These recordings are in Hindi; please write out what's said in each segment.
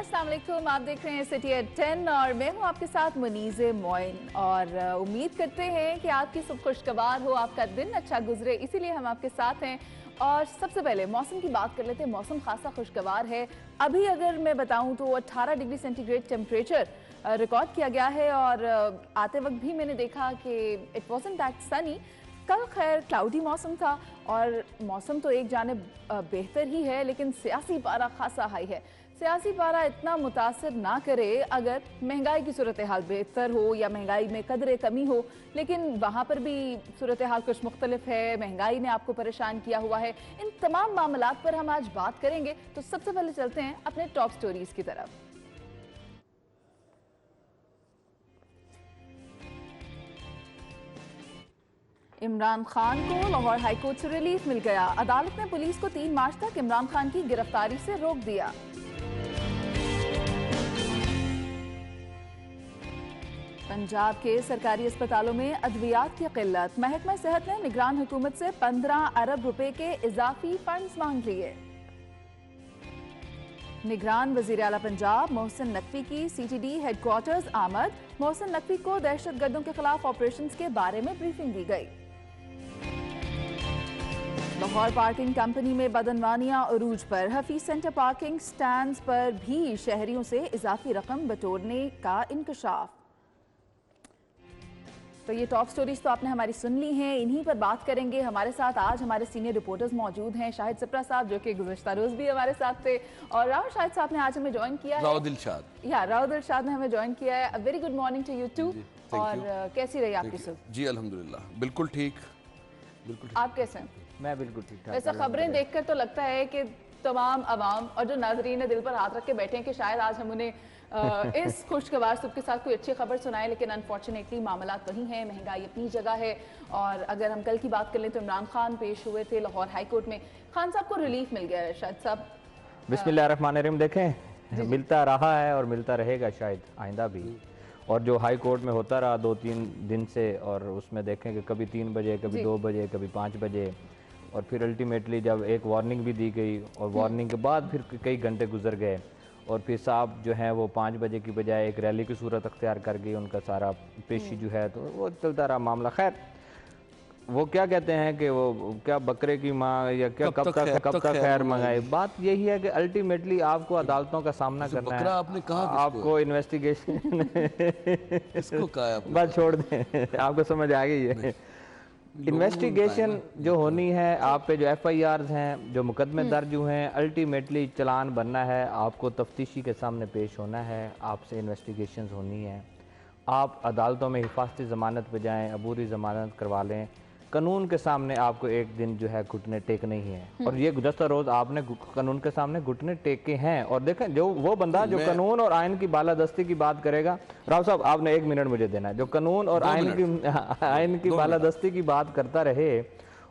अस्सलाम वालेकुम, आप देख रहे हैं सिटी एट 10 और मैं हूं आपके साथ मुनीज़े मोइन। और उम्मीद करते हैं कि आपकी सब खुशगवार हो, आपका दिन अच्छा गुजरे, इसीलिए हम आपके साथ हैं। और सबसे पहले मौसम की बात कर लेते हैं। मौसम खासा खुशगवार है। अभी अगर मैं बताऊं तो 18 डिग्री सेंटीग्रेड टेम्परेचर रिकॉर्ड किया गया है। और आते वक्त भी मैंने देखा कि इट वॉजंट दैट सनी। कल खैर क्लाउडी मौसम था और मौसम तो एक जानिब बेहतर ही है, लेकिन सियासी पारा खासा हाई है। सियासी पारा इतना मुतासर ना करे अगर महंगाई की सूरत हाल बेहतर हो या महंगाई में कदरे कमी हो, लेकिन वहाँ पर भी सूरत हाल कुछ मुख्तलिफ है। महंगाई ने आपको परेशान किया हुआ है। इन तमाम मामलात पर हम आज बात करेंगे। तो सबसे पहले चलते हैं अपने टॉप स्टोरीज की तरफ। इमरान खान को लाहौर हाईकोर्ट से रिलीफ मिल गया। अदालत ने पुलिस को 3 मार्च तक इमरान खान की गिरफ्तारी से रोक दिया। पंजाब के सरकारी अस्पतालों में अद्वियात की किल्लत। महकमा सेहत ने निगरान हुकूमत से 15 अरब रुपए के इजाफी फंड्स मांग लिए। निगरान वजीर आला पंजाब मोहसिन नकवी की CTD हेडक्वार्टर्स आमद। मोहसिन नकवी को दहशतगर्दों के खिलाफ ऑपरेशंस के बारे में ब्रीफिंग दी गई। लाहौर पार्किंग कंपनी में बदनवानियां उरूज पर। हफीज सेंटर पार्किंग स्टैंड्स पर भी शहरियों से इजाफी रकम बटोरने का इंकशाफ। तो ये टॉप स्टोरीज तो आपने हमारी सुन ली हैं, इन्हीं पर बात करेंगे। हमारे साथ आज हमारे सीनियर रिपोर्टर्स मौजूद हैं। शाहिद सिप्रा साहब जो कि गुज़श्ता रोज भी हमारे साथ थे, और राव शाहिद साहब ने आज हमें ज्वाइन किया है। राव दिलशाद ने हमें ज्वाइन किया है। Very good morning to you too. और कैसी रही आपकी सुबह? जी अल्हम्दुलिल्लाह बिल्कुल ठीक। आप कैसे हैं? मैं बिल्कुल ठीक ठाक। वैसे खबरें देखकर तो लगता है कि तमाम अवाम और जो नाजरीन दिल पर हाथ रख के बैठे हैं कि शायद आज हम उन्हें इस खुशगवार सुबह के साथ कोई अच्छी खबर सुनाएं, लेकिन अनफॉर्चुनेटली मामलात वही हैं। महंगाई अपनी जगह है। और अगर हम कल की बात कर लें तो इमरान खान पेश हुए थे लाहौर हाई कोर्ट में। खान साहब को रिलीफ मिल गया है शायद साहब। बिस्मिल्लाहिर्रहमानिर्रहीम। देखें, मिलता रहा है और मिलता रहेगा शायद आइंदा भी। और जो हाई कोर्ट में होता रहा 2-3 दिन से, और उसमें देखें कि कभी 3 बजे, कभी 2 बजे, कभी 5 बजे, और फिर अल्टीमेटली जब एक वार्निंग भी दी गई और वार्निंग के बाद फिर कई घंटे गुजर गए, और फिर साहब जो है वो 5 बजे की बजाय एक रैली की सूरत अख्तियार कर गई। उनका सारा पेशी जो है तो वो चलता रहा मामला। खैर, वो क्या कहते हैं कि वो क्या बकरे की माँ या क्या कब तक खैर मंगाए। बात यही है कि अल्टीमेटली आपको अदालतों का सामना करना है। आपने कहा आपको इन्वेस्टिगेशन इसको कहा बस छोड़ दें, आपको समझ आ गई है। इन्वेस्टिगेशन जो होनी है, आप पे जो FIRs हैं, जो मुकदमे दर्ज हुए हैं, अल्टीमेटली चलान बनना है, आपको तफ्तीशी के सामने पेश होना है, आपसे इन्वेस्टिगेशन होनी है। आप अदालतों में हिफाजती ज़मानत पे जाएँ, अबूरी ज़मानत करवा लें। कानून के सामने आपको एक दिन जो है घुटने टेकने ही हैं, और ये गुज़श्ता रोज़ आपने कानून के सामने घुटने टेके हैं। और देखें, जो वो बंदा जो कानून और आइन की बालादस्ती की बात करेगा, राव साहब आपने 1 मिनट मुझे देना है, जो कानून और आइन की बालादस्ती की बात करता रहे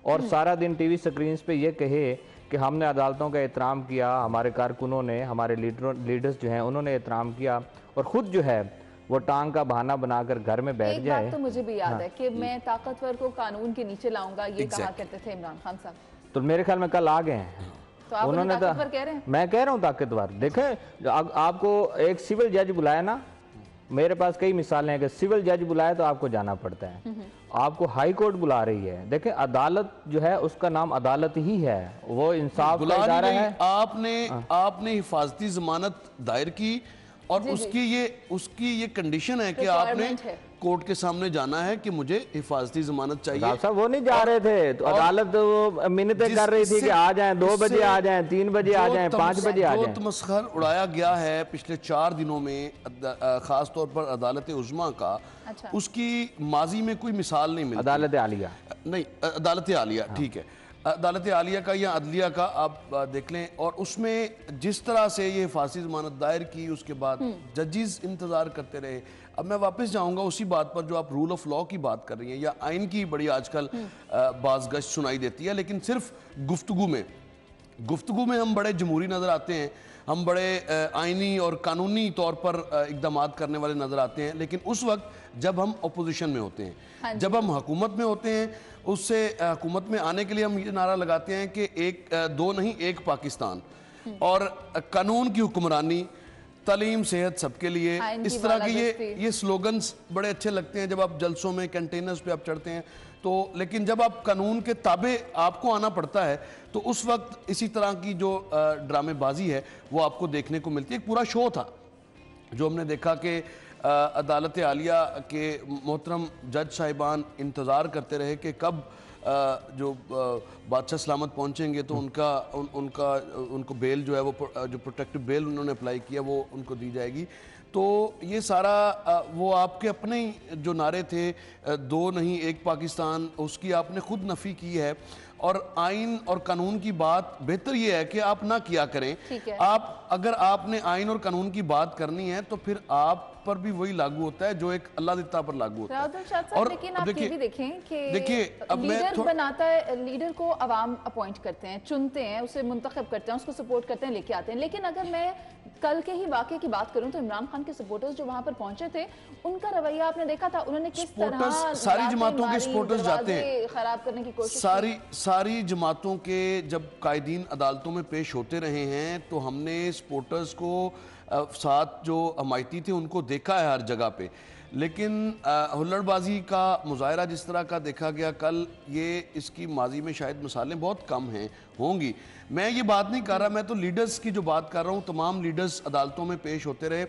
और सारा दिन TV स्क्रीन पे ये कहे कि हमने अदालतों का एहतराम किया, हमारे कारकुनों ने, हमारे लीडर्स जो हैं उन्होंने एहतराम किया, और ख़ुद जो है वो टांग का बहाना बनाकर घर में बैठ जाए। बात तो मुझे भी याद है कि मैं ताकतवर को कानून के नीचे लाऊंगा, ये कहा करते थे इमरान खान साहब। तो मेरे ख्याल में कल आ गए हैं। तो आप उन्होंने ताकतवर कह रहे हैं? मैं कह रहा हूँ ताकतवर। देखें, आपको एक सिविल जज बुलाया ना, मेरे पास कई मिसालें हैं कि सिविल जज बुलाए तो आपको जाना पड़ता है। आपको हाई कोर्ट बुला रही है। देखें, अदालत जो है उसका नाम अदालत ही है, वो इंसाफ का इदारा है। आपने हिफाजती जमानत दायर की और उसकी ये कंडीशन है कि आपने कोर्ट के सामने जाना है कि मुझे हिफाजती जमानत चाहिए। साहब वो नहीं जा रहे थे, तो अदालत वो मिन्नतें कर रही थी कि आ जाएं, 2 बजे आ जाएं, 3 बजे आ जाएं, 5 बजे आ जाएं। तमस्खर उड़ाया गया है पिछले 4 दिनों में, खास तौर पर अदालत उज़्मा का। अच्छा। उसकी माजी में कोई मिसाल नहीं मिलती। अदालत आलिया नहीं, अदालत आलिया ठीक है, अदालत आलिया का या अदलिया का आप देख लें। और उसमें जिस तरह से ये हिफाजती ज़मानत दायर की, उसके बाद जजेस इंतज़ार करते रहे। अब मैं वापस जाऊंगा उसी बात पर जो आप रूल ऑफ लॉ की बात कर रही हैं, या आइन की बड़ी आजकल बाज़गश्त सुनाई देती है, लेकिन सिर्फ गुफ्तगू में हम बड़े जमहूरी नज़र आते हैं, हम बड़े आइनी और कानूनी तौर पर इक़दाम करने वाले नज़र आते हैं। लेकिन उस वक्त जब हम अपोजिशन में होते हैं, जब हम हुकूमत में होते हैं, उससे हुकूमत में आने के लिए हम ये नारा लगाते हैं कि एक 2 नहीं 1 पाकिस्तान, और कानून की हुक्मरानी, तालीम सेहत सबके लिए, आयन इस की तरह के बालादस्ती। ये स्लोगन्स बड़े अच्छे लगते हैं जब आप जलसों में कंटेनर्स पे आप चढ़ते हैं तो, लेकिन जब आप कानून के ताबे आपको आना पड़ता है तो उस वक्त इसी तरह की जो ड्रामेबाजी है वो आपको देखने को मिलती है। एक पूरा शो था जो हमने देखा कि अदालत आलिया के मोहतरम जज साहिबान इंतज़ार करते रहे कि कब जो बादशाह सलामत पहुंचेंगे तो उनको बेल जो है वो जो प्रोटेक्टिव बेल उन्होंने अप्लाई किया वो उनको दी जाएगी। तो ये सारा वो आपके अपने ही जो नारे थे, दो नहीं एक पाकिस्तान, उसकी आपने खुद नफ़ी की है। और आइन और कानून की बात बेहतर ये है कि आप ना किया करें। आप अगर आपने आइन और कानून की बात करनी है तो फिर आप पर भी वही लागू होता है जो एक अल्लाह दिता पर लागू होता है। और लेकिन आप ये भी देखें कि अब लीडर बनाता है, लीडर को अवाम अपॉइंट करते हैं, चुनते हैं, उसे मुंतखब करते हैं, उसको सपोर्ट करते हैं, लेके आते हैं। लेकिन अगर मैं कल के ही वाकये की बात करूं तो इमरान खान के सपोर्टर्स जो वहां पर पहुंचे थे उनका रवैया आपने देखा था, उन्होंने किस तरह सारी जमातों के सपोर्टर्स जाते हैं खराब करने की कोशिश सारी जमातों के जब कायदीन अदालतों में पेश होते रहे हैं तो हमने सपोर्टर्स को साथ जो हमायती थे उनको देखा है हर जगह पे। लेकिन हुल्लड़बाजी का मुजाहरा जिस तरह का देखा गया कल, ये इसकी माजी में शायद मिसालें बहुत कम हैं होंगी। मैं ये बात नहीं कर रहा, मैं तो लीडर्स की जो बात कर रहा हूँ, तमाम लीडर्स अदालतों में पेश होते रहे।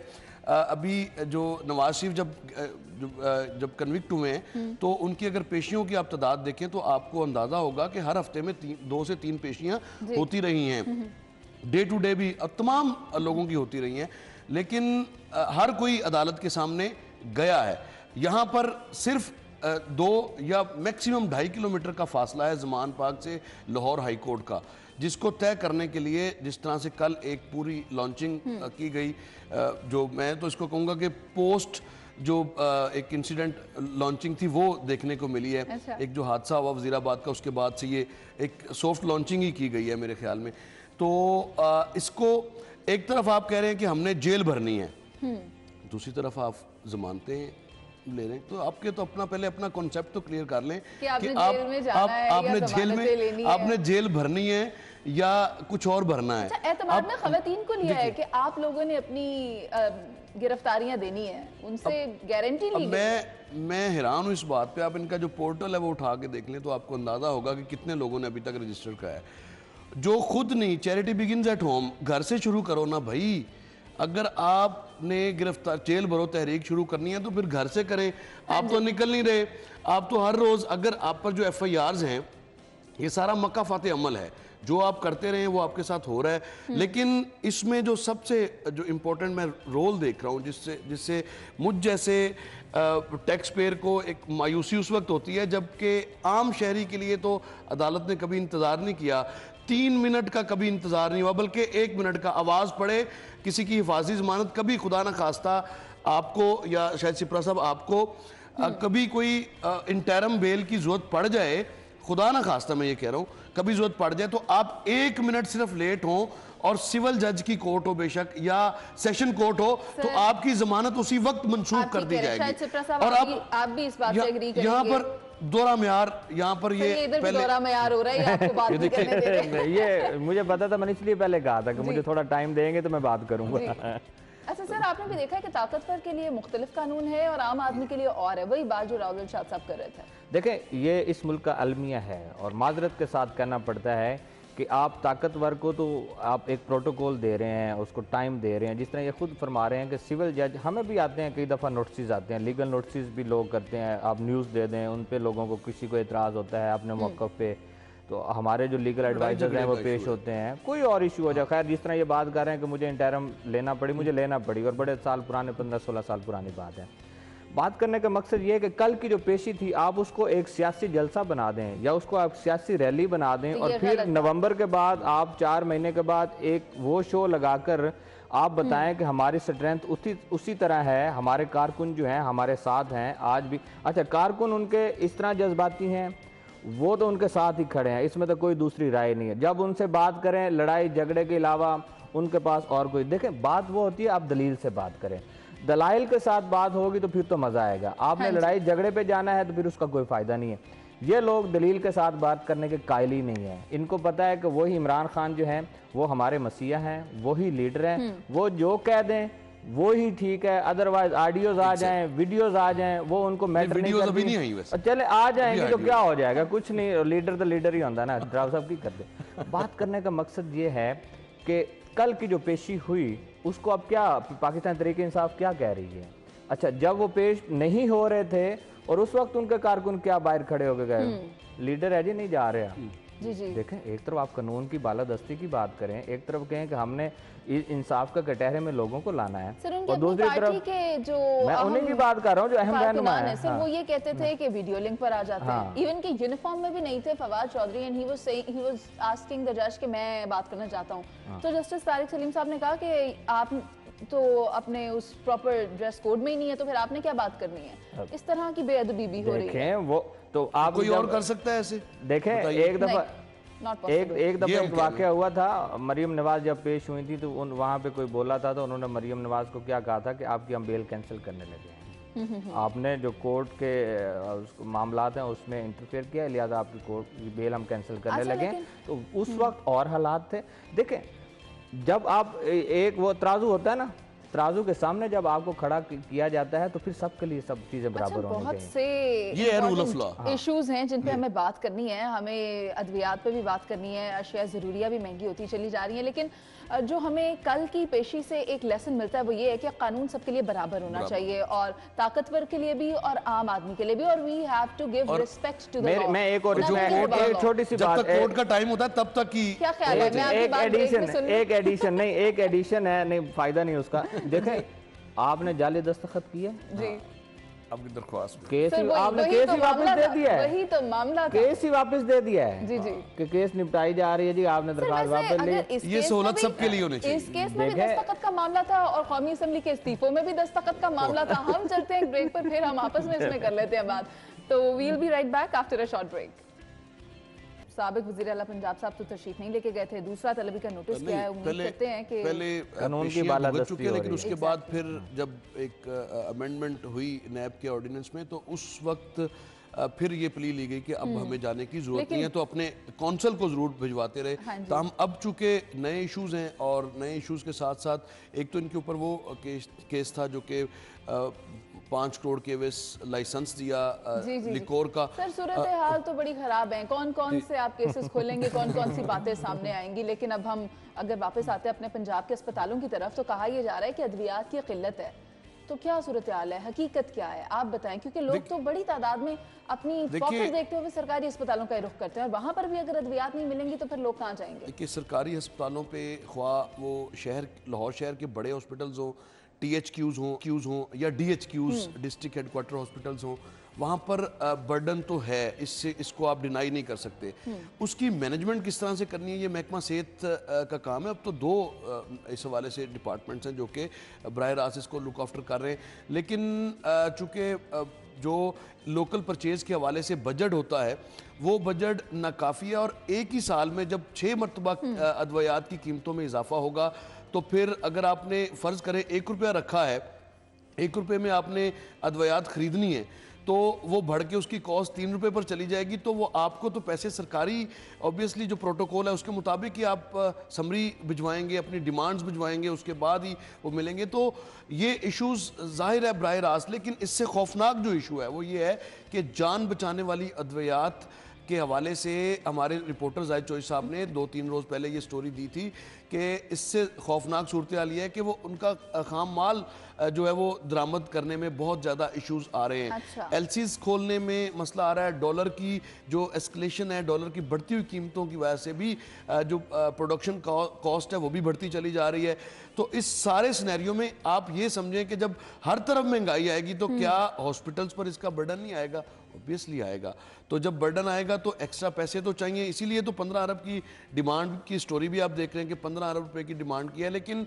अभी जो नवाज शरीफ जब कन्विक्ट हुए हैं तो उनकी अगर पेशियों की आप तादाद देखें तो आपको अंदाज़ा होगा कि हर हफ्ते में 2 से 3 पेशियाँ होती रही हैं। डे टू डे भी अब तमाम लोगों की होती रही हैं, लेकिन हर कोई अदालत के सामने गया है। यहाँ पर सिर्फ 2 या मैक्सिमम 2.5 किलोमीटर का फासला है ज़मान पार्क से लाहौर हाई कोर्ट का, जिसको तय करने के लिए जिस तरह से कल एक पूरी लॉन्चिंग की गई, जो मैं तो इसको कहूँगा कि पोस्ट जो एक इंसिडेंट लॉन्चिंग थी वो देखने को मिली है। अच्छा। एक जो हादसा हुआ वज़ीराबाद का, उसके बाद से ये एक सॉफ्ट लॉन्चिंग ही की गई है मेरे ख्याल में। तो इसको एक तरफ आप कह रहे हैं कि हमने जेल भरनी है, दूसरी तरफ आप जमानतें ले रहे हैं, तो आपके तो पहले अपना कॉन्सेप्ट तो क्लियर कर लें कि आपने जेल भरनी है या कुछ और भरना है। अच्छा, एतमाद में खवातीन को लिया है कि आप लोगों ने अपनी गिरफ्तारियां देनी है, उनसे गारंटी ली गई। मैं हैरान हूँ इस बात पे। आप इनका जो पोर्टल है वो उठा के देख लें तो आपको अंदाजा होगा कि कितने लोगों ने अभी तक रजिस्टर कराया है। जो खुद नहीं, चैरिटी बिगिंस एट होम, घर से शुरू करो ना भाई। अगर आपने गिरफ्तार जेल भरो तहरीक शुरू करनी है तो फिर घर से करें। आप तो निकल नहीं रहे, आप तो हर रोज़, अगर आप पर जो FIRs हैं ये सारा मक्काफाते अमल है, जो आप करते रहे वो आपके साथ हो रहा है। लेकिन इसमें जो सबसे जो इम्पोर्टेंट मैं रोल देख रहा हूँ जिससे मुझ जैसे टैक्स पेयर को एक मायूसी उस वक्त होती है जबकि आम शहरी के लिए तो अदालत ने कभी इंतज़ार नहीं किया, 3 मिनट का कभी इंतज़ार नहीं हुआ, बल्कि 1 मिनट का। आवाज़ पड़े किसी की हिफाजी ज़मानत, कभी खुदा न खास्ता आपको या शायद सिपरा साहब आपको कभी कोई इंटरम बेल की ज़रूरत पड़ जाए, खुदा ना खास्ता मैं ये कह रहा हूँ, कभी ज़रूरत पड़ जाए तो आप 1 मिनट सिर्फ लेट हो और सिविल जज की कोर्ट हो बेशक या सेशन कोर्ट हो तो आपकी जमानत उसी वक्त मंसूख कर दी जाएगी। और आप भी इस बात से एग्री करेंगे। यहाँ पर दोहरा म्यार, यहाँ पर ये इधर भी दोहरा म्यार हो रहा है, आपको बात नहीं करने दे रहे। ये मुझे पता था, मैंने इसलिए पहले कहा था कि मुझे थोड़ा टाइम देंगे तो मैं बात करूंगा। अच्छा सर, आपने भी देखा है कि ताकतवर के लिए मुख्तलिफ कानून है और आम आदमी के लिए और है, वही बात जो राहुल शाह साहब कर रहे थे। देखें, ये इस मुल्क का अलमिया है और माजरत के साथ कहना पड़ता है कि आप ताकतवर को तो आप एक प्रोटोकॉल दे रहे हैं, उसको टाइम दे रहे हैं। जिस तरह ये खुद फरमा रहे हैं कि सिविल जज, हमें भी आते हैं कई दफ़ा नोटिस आते हैं, लीगल नोटिस भी लोग करते हैं, आप न्यूज़ दे दें, उन पे लोगों को किसी को एतराज़ होता है अपने मौक़िफ़ पे, तो हमारे जो लीगल एडवाइजर्स हैं वो पेश होते हैं, कोई और इशू हो जाए। खैर, जिस तरह ये बात कर रहे हैं कि मुझे इंटरम लेना पड़ी, मुझे लेना पड़ी और बड़े साल पुराने, 15-16 साल पुरानी बात है। बात करने का मकसद ये है कि कल की जो पेशी थी आप उसको एक सियासी जलसा बना दें या उसको आप सियासी रैली बना दें और फिर नवंबर के बाद आप 4 महीने के बाद एक वो शो लगाकर आप बताएं कि हमारी स्ट्रेंथ उसी तरह है, हमारे कारकुन जो हैं हमारे साथ हैं आज भी। अच्छा, कारकुन उनके इस तरह जज्बाती हैं, वो तो उनके साथ ही खड़े हैं, इसमें तो कोई दूसरी राय नहीं है। जब उनसे बात करें लड़ाई झगड़े के अलावा उनके पास और कोई, देखें बात वो होती है आप दलील से बात करें, दलाइल के साथ बात होगी तो फिर तो मजा आएगा। आपने लड़ाई झगड़े पे जाना है तो फिर उसका कोई फायदा नहीं है। ये लोग दलील के साथ बात करने के कायल ही नहीं है। इनको पता है कि वही इमरान खान जो हैं वो हमारे मसीहा हैं, वही लीडर हैं, वो जो कह दें वो ही ठीक है, अदरवाइज ऑडियोज आ जाएं, वीडियोज आ जाएं, वो उनको मैटर नहीं वीडियोज अभी करती। नहीं आई वैसे। चले आ जाएंगे तो क्या हो जाएगा, कुछ नहीं, लीडर तो लीडर ही होता है ना, ड्राइवर साहब की कर दे। बात करने का मकसद ये है कि कल की जो पेशी हुई उसको अब क्या पाकिस्तान तहरीक इंसाफ क्या कह रही है। अच्छा, जब वो पेश नहीं हो रहे थे और उस वक्त उनके कारकुन क्या बाहर खड़े होकर गए, लीडर है जी नहीं जा रहा। जी जी देखें, एक तरफ आप कानून की बालादस्ती की बात करें, एक तरफ कहें कि हमने इंसाफ का कटहरे में लोगों को लाना है, सर उनके और दूसरी पार्टी तरफ के जो मैं उन्हीं की बात कर रहा हूँ जो अहम रहनुमा है। सर वो ये कहते थे कि वीडियो लिंक पर आ जाते हाँ। हैं, इवन कि यूनिफॉर्म में भी नहीं थे Fawad Chaudhry, and he was asking the जज कि मैं बात करना चाहता हूँ। तो जस्टिस तारिक सलीम साहब ने कहा कि आप तो अपने उस प्रॉपर ड्रेस कोड में ही नहीं है, तो फिर आपने क्या बात करनी है। इस तरह की बेअदबी भी हो रही है। देखें वो तो आप कोई और कर सकता है ऐसे? देखें, एक दफा एक दफा एक वाकया हुआ था, मरियम नवाज जब पेश हुई थी तो वहाँ पे कोई बोला था, तो उन्होंने मरियम नवाज को क्या कहा था कि आपकी हम बेल कैंसिल करने लगे हैं, आपने जो कोर्ट के मामलात हैं उसमें इंटरफेयर किया, लिहाजा आपकी कोर्ट की बेल हम कैंसिल करने लगे हैं। तो उस वक्त और हालात थे। देखें, जब आप एक वो तराजू होता है ना, तराजू के सामने जब आपको खड़ा किया जाता है तो फिर सबके लिए सब चीजें बराबर होनी बहुत चाहिए। से ये है रूल ऑफ लॉ। इश्यूज हैं जिन पे हमें बात करनी है, हमें अद्वियात पे भी बात करनी है, अशिया ज़रूरिया भी महंगी होती चली जा रही हैं, लेकिन जो हमें कल की पेशी से एक लेसन मिलता है वो ये है कि कानून सबके लिए बराबर होना चाहिए, और ताकतवर के लिए भी और आम आदमी के लिए भी, और we have to give respect to the law. मैं एक और एक छोटी सी जब बात, तक कोर्ट का टाइम होता है तब तक ही क्या ख्याल है? मैं आपकी बात ब्रेक में सुन लूं? एक एडिशन है, नहीं फायदा नहीं उसका। देखें, आपने जाली दस्तखत किए जी, आपकी दरख्वास्त में केस सर, ही वही- आपने वही केस तो ही वापस मामला दे था, दिया है, वही तो मामला था। केस ही वापस दे दिया है जी जी कि केस निपटाई जा रही है जी, आपने सर, दरखास्त वैसे वापस ली। अगर इस ये केस सहूलत में भी- सबके लिए होनी चाहिए। इस केस में भी देखें- दस्तखत का मामला था और कौमी असम्बली के इस्तीफों में भी दस्तखत का मामला था। हम चलते हैं ब्रेक पर, फिर हम आपस में इसमें कर लेते हैं बात। तो we'll be right back after a short break. साबिक वज़ीर आला पंजाब साहब तो तशरीफ नहीं लेके गए थे, दूसरा तलबी का नोटिस किया है। उम्मीद करते हैं कि पहले कानून की पेशियां बालादस्ती भुगत चुके हैं, हो लेकिन रही उसके बाद फिर जब एक अमेंडमेंट हुई नैब के ऑर्डिनेंस में, तो उस वक्त फिर ये प्ली ली गई कि अब हमें जाने की जरूरत नहीं है, तो अपने कौंसल को जरूर भिजवाते रहे। हाँ जी। तो हम अब चूंकि नए इश्यूज हैं, और नए इश्यूज के साथ साथ एक तो इनके ऊपर वो केस था जो कि 5 करोड़ के लाइसेंस दिया जी, जी, लिकोर का। सर सूरत हाल तो बड़ी खराब है, कौन कौन से आप केसेस खोलेंगे, कौन कौन सी बातें सामने आएंगी। लेकिन अब हम अगर वापस आते हैं अपने पंजाब के अस्पतालों की तरफ, तो कहा यह जा रहा है कि अद्वियात की किल्लत है। तो क्या सूरत हाल है, हकीकत क्या है, आप बताएं, क्योंकि लोग तो बड़ी तादाद में अपनी पॉकेट देखते हुए सरकारी अस्पतालों का रुख करते हैं, और वहां पर भी अगर अद्वियात नहीं मिलेंगी तो फिर लोग कहाँ जाएंगे। कि सरकारी अस्पतालों पे ख्वाह वो लाहौर शहर के बड़े हॉस्पिटल्स हों, THQs हों या DHQs डिस्ट्रिक्ट हेडक्वार्टर हॉस्पिटल्स हों, वहाँ पर बर्डन तो है, इसको आप डिनाई नहीं कर सकते। उसकी मैनेजमेंट किस तरह से करनी है, ये महकमा सेहत का काम है। अब तो 2 इस हवाले से डिपार्टमेंट्स हैं जो कि बराह रास्त इसको लुक आफ्टर कर रहे हैं, लेकिन चूँकि जो लोकल परचेज़ के हवाले से बजट होता है वो बजट नाकाफ़ी है, और एक ही साल में जब 6 मरतबा अद्वियात की कीमतों में इजाफा होगा, तो फिर अगर आपने फ़र्ज़ करें 1 रुपया रखा है, 1 रुपये में आपने अद्वियात ख़रीदनी है, तो वो बढ़ के उसकी कॉस्ट 3 रुपये पर चली जाएगी। तो वो आपको तो पैसे सरकारी ऑब्वियसली जो प्रोटोकॉल है उसके मुताबिक ही आप समरी भिजवाएंगे, अपनी डिमांड्स भिजवाएंगे, उसके बाद ही वो मिलेंगे। तो ये इश्यूज़ ज़ाहिर है बराह रास्त, लेकिन इससे खौफनाक जो इशू है वो ये है कि जान बचाने वाली अद्वियात के हवाले से हमारे रिपोर्टर जाहिद चोई साहब ने 2-3 रोज़ पहले ये स्टोरी दी थी कि इससे खौफनाक सूरत हाल ये है कि वो उनका खाम माल जो है वो दरामद करने में बहुत ज़्यादा इश्यूज आ रहे हैं। अच्छा। LCs खोलने में मसला आ रहा है, डॉलर की जो एस्केलेशन है, डॉलर की बढ़ती हुई कीमतों की वजह से भी जो प्रोडक्शन कॉस्ट है वो भी बढ़ती चली जा रही है। तो इस सारे सिनेरियो में आप ये समझें कि जब हर तरफ महंगाई आएगी तो क्या हॉस्पिटल्स पर इसका बर्डन नहीं आएगा? ऑब्वियसली आएगा। तो जब बर्डन आएगा तो एक्स्ट्रा पैसे तो चाहिए, इसीलिए तो 15 अरब की डिमांड की स्टोरी भी आप देख रहे हैं कि 15 अरब रुपए की डिमांड की है। लेकिन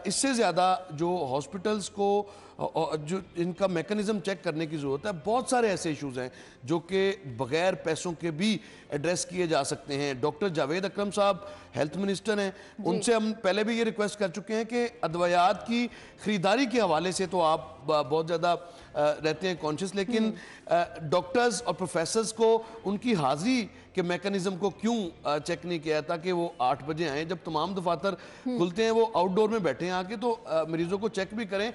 इससे ज़्यादा जो हॉस्पिटल्स को जो इनका मैकेनिज्म चेक करने की ज़रूरत है। बहुत सारे ऐसे इश्यूज़ हैं जो कि बग़ैर पैसों के भी एड्रेस किए जा सकते हैं। डॉक्टर जावेद अकरम साहब हेल्थ मिनिस्टर हैं, उनसे हम पहले भी ये रिक्वेस्ट कर चुके हैं कि अद्वियात की ख़रीदारी के हवाले से तो आप बहुत ज़्यादा रहते हैं कॉन्शियस, लेकिन डॉक्टर्स और प्रोफेसर्स को उनकी हाजिरी के मैकेनिज्म को क्यों चेक नहीं किया ताकि वो 8 बजे आए, जब तमाम दफातर खुलते हैं वो आउटडोर में बैठे हैं आके, तो मरीजों को चेक भी करें।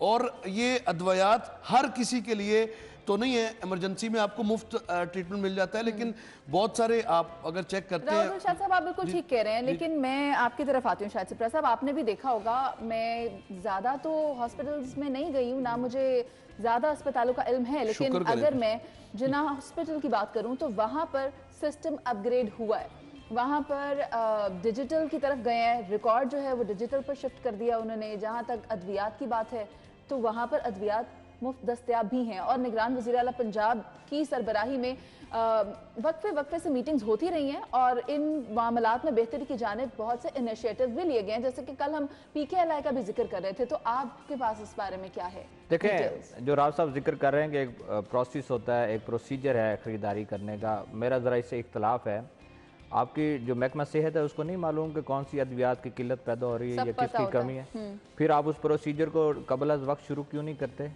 और ये अद्वयात हर किसी के लिए तो नहीं है, इमरजेंसी में आपको मुफ्त ट्रीटमेंट मिल जाता है, लेकिन बहुत सारे आप अगर चेक करते हैं। शायद साहब आप बिल्कुल ठीक कह रहे हैं, लेकिन मैं आपकी तरफ आती हूँ। शायद सिप्रा साहब आपने भी देखा होगा, मैं ज़्यादा तो हॉस्पिटल्स में नहीं गई हूँ, ना मुझे ज़्यादा अस्पतालों का इल्म है, लेकिन अगर मैं जिन्ना हॉस्पिटल की बात करूँ तो वहाँ पर सिस्टम अपग्रेड हुआ है। वहाँ पर डिजिटल की तरफ गए हैं, रिकॉर्ड जो है वो डिजिटल पर शिफ्ट कर दिया उन्होंने। जहाँ तक अद्वियात की बात है तो वहाँ पर अद्वियात मुफ्त दस्तयाब भी हैं, और निगरान वज़ीर आला पंजाब की सरबराही में वक्फे से मीटिंग्स होती रही हैं और इन मामलात में बेहतरी की जानिब बहुत से इनिशिएटिव भी लिए गए हैं, जैसे कि कल हम PKLI का भी जिक्र कर रहे थे। तो आपके पास इस बारे में क्या है? देखें, जो राव साहब जिक्र कर रहे हैं कि एक प्रोसेस होता है, एक प्रोसीजर है ख़रीदारी करने का, मेरा ज़रा इससे इख्तलाफ है। आपकी जो महकमा सेहत है उसको नहीं मालूम कि कौन सी अद्वियात की किल्लत पैदा हो रही है या किसकी कमी है, फिर आप उस प्रोसीजर को कबल अज़ वक्त शुरू क्यों नहीं करते,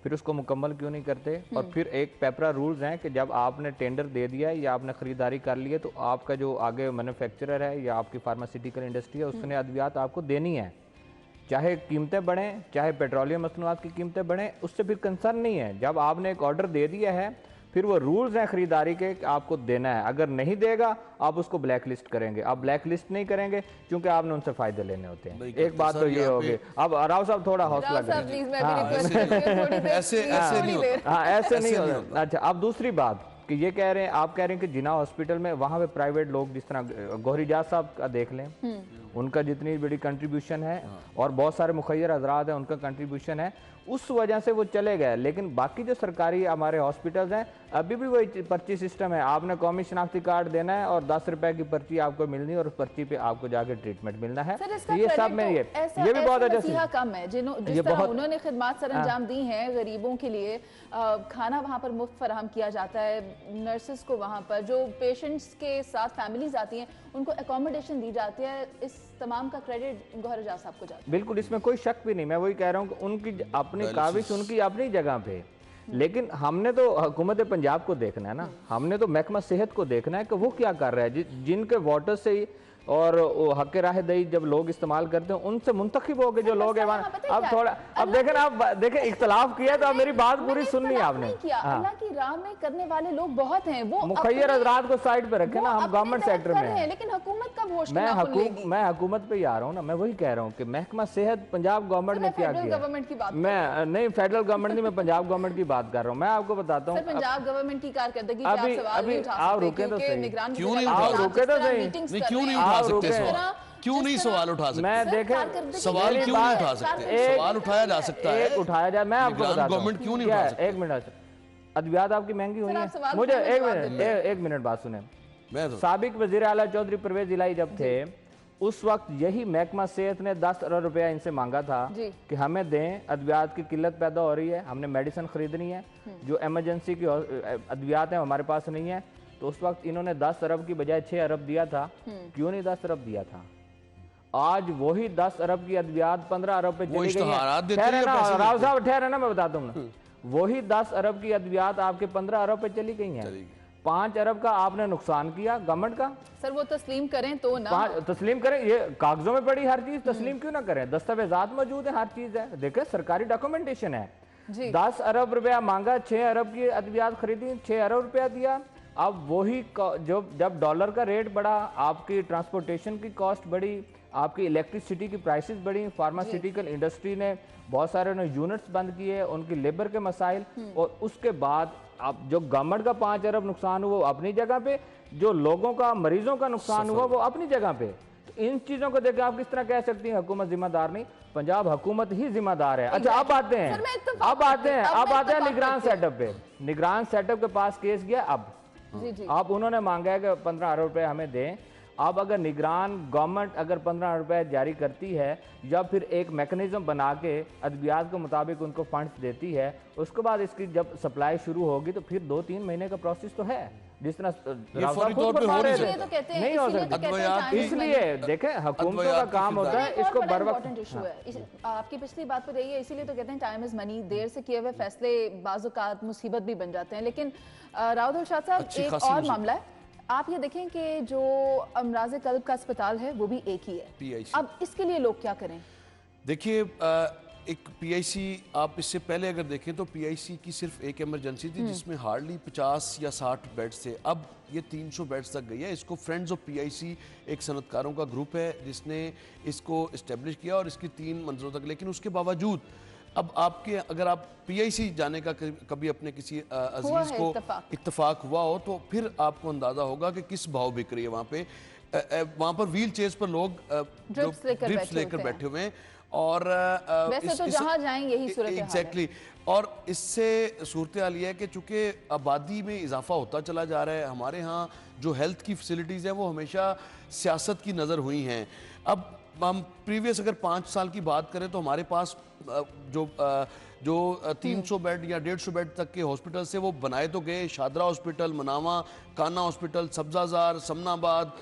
फिर उसको मुकम्मल क्यों नहीं करते? और फिर एक पेपरा रूल्स हैं कि जब आपने टेंडर दे दिया है या आपने ख़रीदारी कर ली है तो आपका जो आगे मैन्युफैक्चरर है या आपकी फार्मास्यूटिकल इंडस्ट्री है उसने अद्वियात आपको देनी है, चाहे कीमतें बढ़ें, चाहे पेट्रोलियम मसनूआत की कीमतें बढ़ें, उससे फिर कंसर्न नहीं है। जब आपने एक ऑर्डर दे दिया है फिर वो रूल्स हैं खरीदारी के कि आपको देना है, अगर नहीं देगा आप उसको ब्लैक लिस्ट करेंगे। आप ब्लैक लिस्ट नहीं करेंगे क्योंकि आपने उनसे फायदे लेने होते हैं। एक बात तो ये होगी। अब राव साहब थोड़ा हौसला करें, ऐसे नहीं होगा। अच्छा, अब दूसरी बात कि ये कह रहे हैं, आप कह रहे हैं कि जिना हॉस्पिटल में वहाँ पे प्राइवेट लोग, जिस तरह गौहरीजाज साहब का देख लें, उनका जितनी बड़ी कंट्रीब्यूशन है और बहुत सारे मुखैर हजरात हैं उनका कंट्रीब्यूशन है, उस वजह से वो चले गए। लेकिन बाकी जो सरकारी हमारे हॉस्पिटल्स हैं अभी भी वही पर्ची सिस्टम है। आपने कौमी शनाख्ती कार्ड देना है और 10 रुपए की पर्ची आपको मिलनी है और उस पर्ची पे आपको जाके ट्रीटमेंट मिलना है। ये सब में ये भी बहुत अच्छा कम है। जिस तरह उन्होंने खिदमत सर अंजाम दी हैं गरीबों के लिए, खाना वहाँ पर मुफ्त फराहम किया जाता है, नर्सेस को वहाँ पर जो पेशेंट्स के साथ फैमिलीज आती हैं उनको एकोमोडेशन दी जाती है, इस तमाम का क्रेडिट गौहरजाज साहब को जाता है। बिल्कुल, इसमें कोई शक भी नहीं। मैं वही कह रहा हूँ कि उनकी अपनी काविश उनकी अपनी जगह पे, लेकिन हमने तो हुकूमत पंजाब को देखना है ना, हमने तो महकमा सेहत को देखना है कि वो क्या कर रहा है। जिनके वोटर से ही और हक राह दही जब लोग इस्तेमाल करते हैं उनसे मुंतखब हो गए जो लोग हैं। अब थोड़ा अब देखें ना, आप देखें इख्तलाफ किया तो अब मेरी बात पूरी सुननी आपने। अल्लाह की राह में करने वाले लोग बहुत हैं, वो मुखैर हजरात को साइड पे रखे ना, हम गवर्नमेंट सेक्टर में हैं, लेकिन हुकूमत कब होश मैं हुकूमत पे ही आ रहा हूँ ना। मैं वही कह रहा हूँ कि महकमा सेहत पंजाब गवर्नमेंट ने क्या किया। मैं नहीं, फेडरल गवर्नमेंट नहीं, मैं पंजाब गवर्नमेंट की बात कर रहा हूँ। मैं आपको बताता हूँ पंजाब गवर्नमेंट की कारकर्दगी अभी आप रुके तो सही, क्यों नहीं क्यों नहीं सवाल उठा सकते? मैं देखें सवाल क्यों नहीं उठा सकते? सवाल उठाया जा सकता है, उठाया जाए। मैं आपको बताता हूं गवर्नमेंट क्यों नहीं उठा सकती? एक मिनट, अद्वियात आपकी महंगी हुई है। मुझे एक मिनट बात सुने। साबिक वजीर आला चौधरी परवेज इलाही जब थे उस वक्त यही महकमा सेहत ने 10 अरब रुपया इनसे मांगा था कि हमें दें, अद्वियात की किल्लत पैदा हो रही है, हमने मेडिसिन खरीदनी है, जो इमरजेंसी की अद्वियात है हमारे पास नहीं है। तो उस वक्त इन्होंने 10 अरब की बजाय 6 अरब दिया था। क्यों नहीं 10 अरब दिया था? आज वही 10 अरब की अद्वियात 15 अरब पे चली गई है। राव साहब ठहरे ना, मैं बताता हूँ ना। वही 10 अरब की अद्वियात आपके 15 अरब पे चली गई हैं। 5 अरब का आपने नुकसान किया गवर्नमेंट का। सर वो तस्लीम करें तो ना, तस्लीम करें, ये कागजों में पड़ी हर चीज, तस्लीम क्यों ना करें? दस्तावेजात मौजूद है, हर चीज है, देखे सरकारी डॉक्यूमेंटेशन है। 10 अरब रुपया मांगा, 6 अरब की अद्वियात खरीदी, 6 अरब रुपया दिया। अब वही जब डॉलर का रेट बढ़ा, आपकी ट्रांसपोर्टेशन की कॉस्ट बढ़ी, आपकी इलेक्ट्रिसिटी की प्राइसेस बढ़ी, फार्मास्यूटिकल इंडस्ट्री ने बहुत सारे यूनिट्स बंद किए, उनकी लेबर के मसाइल, और उसके बाद अब जो गवर्नमेंट का 5 अरब नुकसान हुआ वो अपनी जगह पे, जो लोगों का, मरीजों का नुकसान हुआ वो अपनी जगह पे। तो इन चीजों को देख आप किस तरह कह सकती हैं हुकूमत जिम्मेदार नहीं? पंजाब हुकूमत ही जिम्मेदार है। अच्छा, अब आते हैं निगरान सेटअप पे। निगरान सेटअप के पास केस गया। अब उन्होंने मांगा है कि 15 अरब रुपए हमें दें। अब अगर निगरान गवर्नमेंट अगर 15 रुपए जारी करती है या फिर एक मैकेनिज्म बना के अद्वियात के मुताबिक उनको फंड्स देती है, उसके बाद इसकी जब सप्लाई शुरू होगी तो फिर 2-3 महीने का प्रोसेस तो है। जिस तरह ये फौरी तौर पे हो नहीं इसलिए तो कहते हैं, नहीं हो इसीलिए तो सकता। कहते हैं Chinese इसलिए देखें हुकूमतों का अद्वैयात की काम होता है एक और इसको बड़ा बर वक्त। इम्पोर्टेंट इशू है आपकी पिछली बात पर यही है, इसीलिए तो कहते हैं टाइम इज मनी। देर से किए हुए फैसले बाज़-औक़ात मुसीबत भी बन जाते हैं। लेकिन राउत शाह साहब, अच्छी एक खासी और मुसीबत। मामला है, आप ये देखें कि जो अमराज़ क़ल्ब का अस्पताल है वो भी एक ही है। PIC। अब इसके लिए लोग क्या करें? देखिए एक PIC, आप इससे पहले अगर देखें तो PIC की सिर्फ एक इमरजेंसी थी जिसमें हार्डली 50 या 60 बेड्स थे। अब ये 300 बेड्स तक गई है। इसको फ्रेंड्स ऑफ PIC एक सनतकारों का ग्रुप है जिसने इसको इस्टेब्लिश किया और इसकी 3 मंजिलों तक। लेकिन उसके बावजूद अब आपके अगर आप PIC जाने का कभी अपने किसी अजीज को इत्तेफाक हुआ हो तो फिर आपको अंदाजा होगा कि किस भाव बिक रही है वहाँ पे। वहाँ पर व्हील चेयर्स पर लोग ड्रिप्स लेकर बैठे हुए हैं और वैसे तो जहाँ जाएं यही सूरत हाल है। एग्जैक्टली। और इससे सूरत हाल ये है कि चूंकि आबादी में इजाफा होता चला जा रहा है, हमारे यहाँ जो हेल्थ की फैसिलिटीज़ हैं वो हमेशा सियासत की नज़र हुई हैं। अब हम प्रीवियस अगर 5 साल की बात करें तो हमारे पास जो 300 बेड या 150 बेड तक के हॉस्पिटल से वो बनाए तो गए, शादरा हॉस्पिटल, मनावा, काना हॉस्पिटल, सब्जाजार, समनाबाद,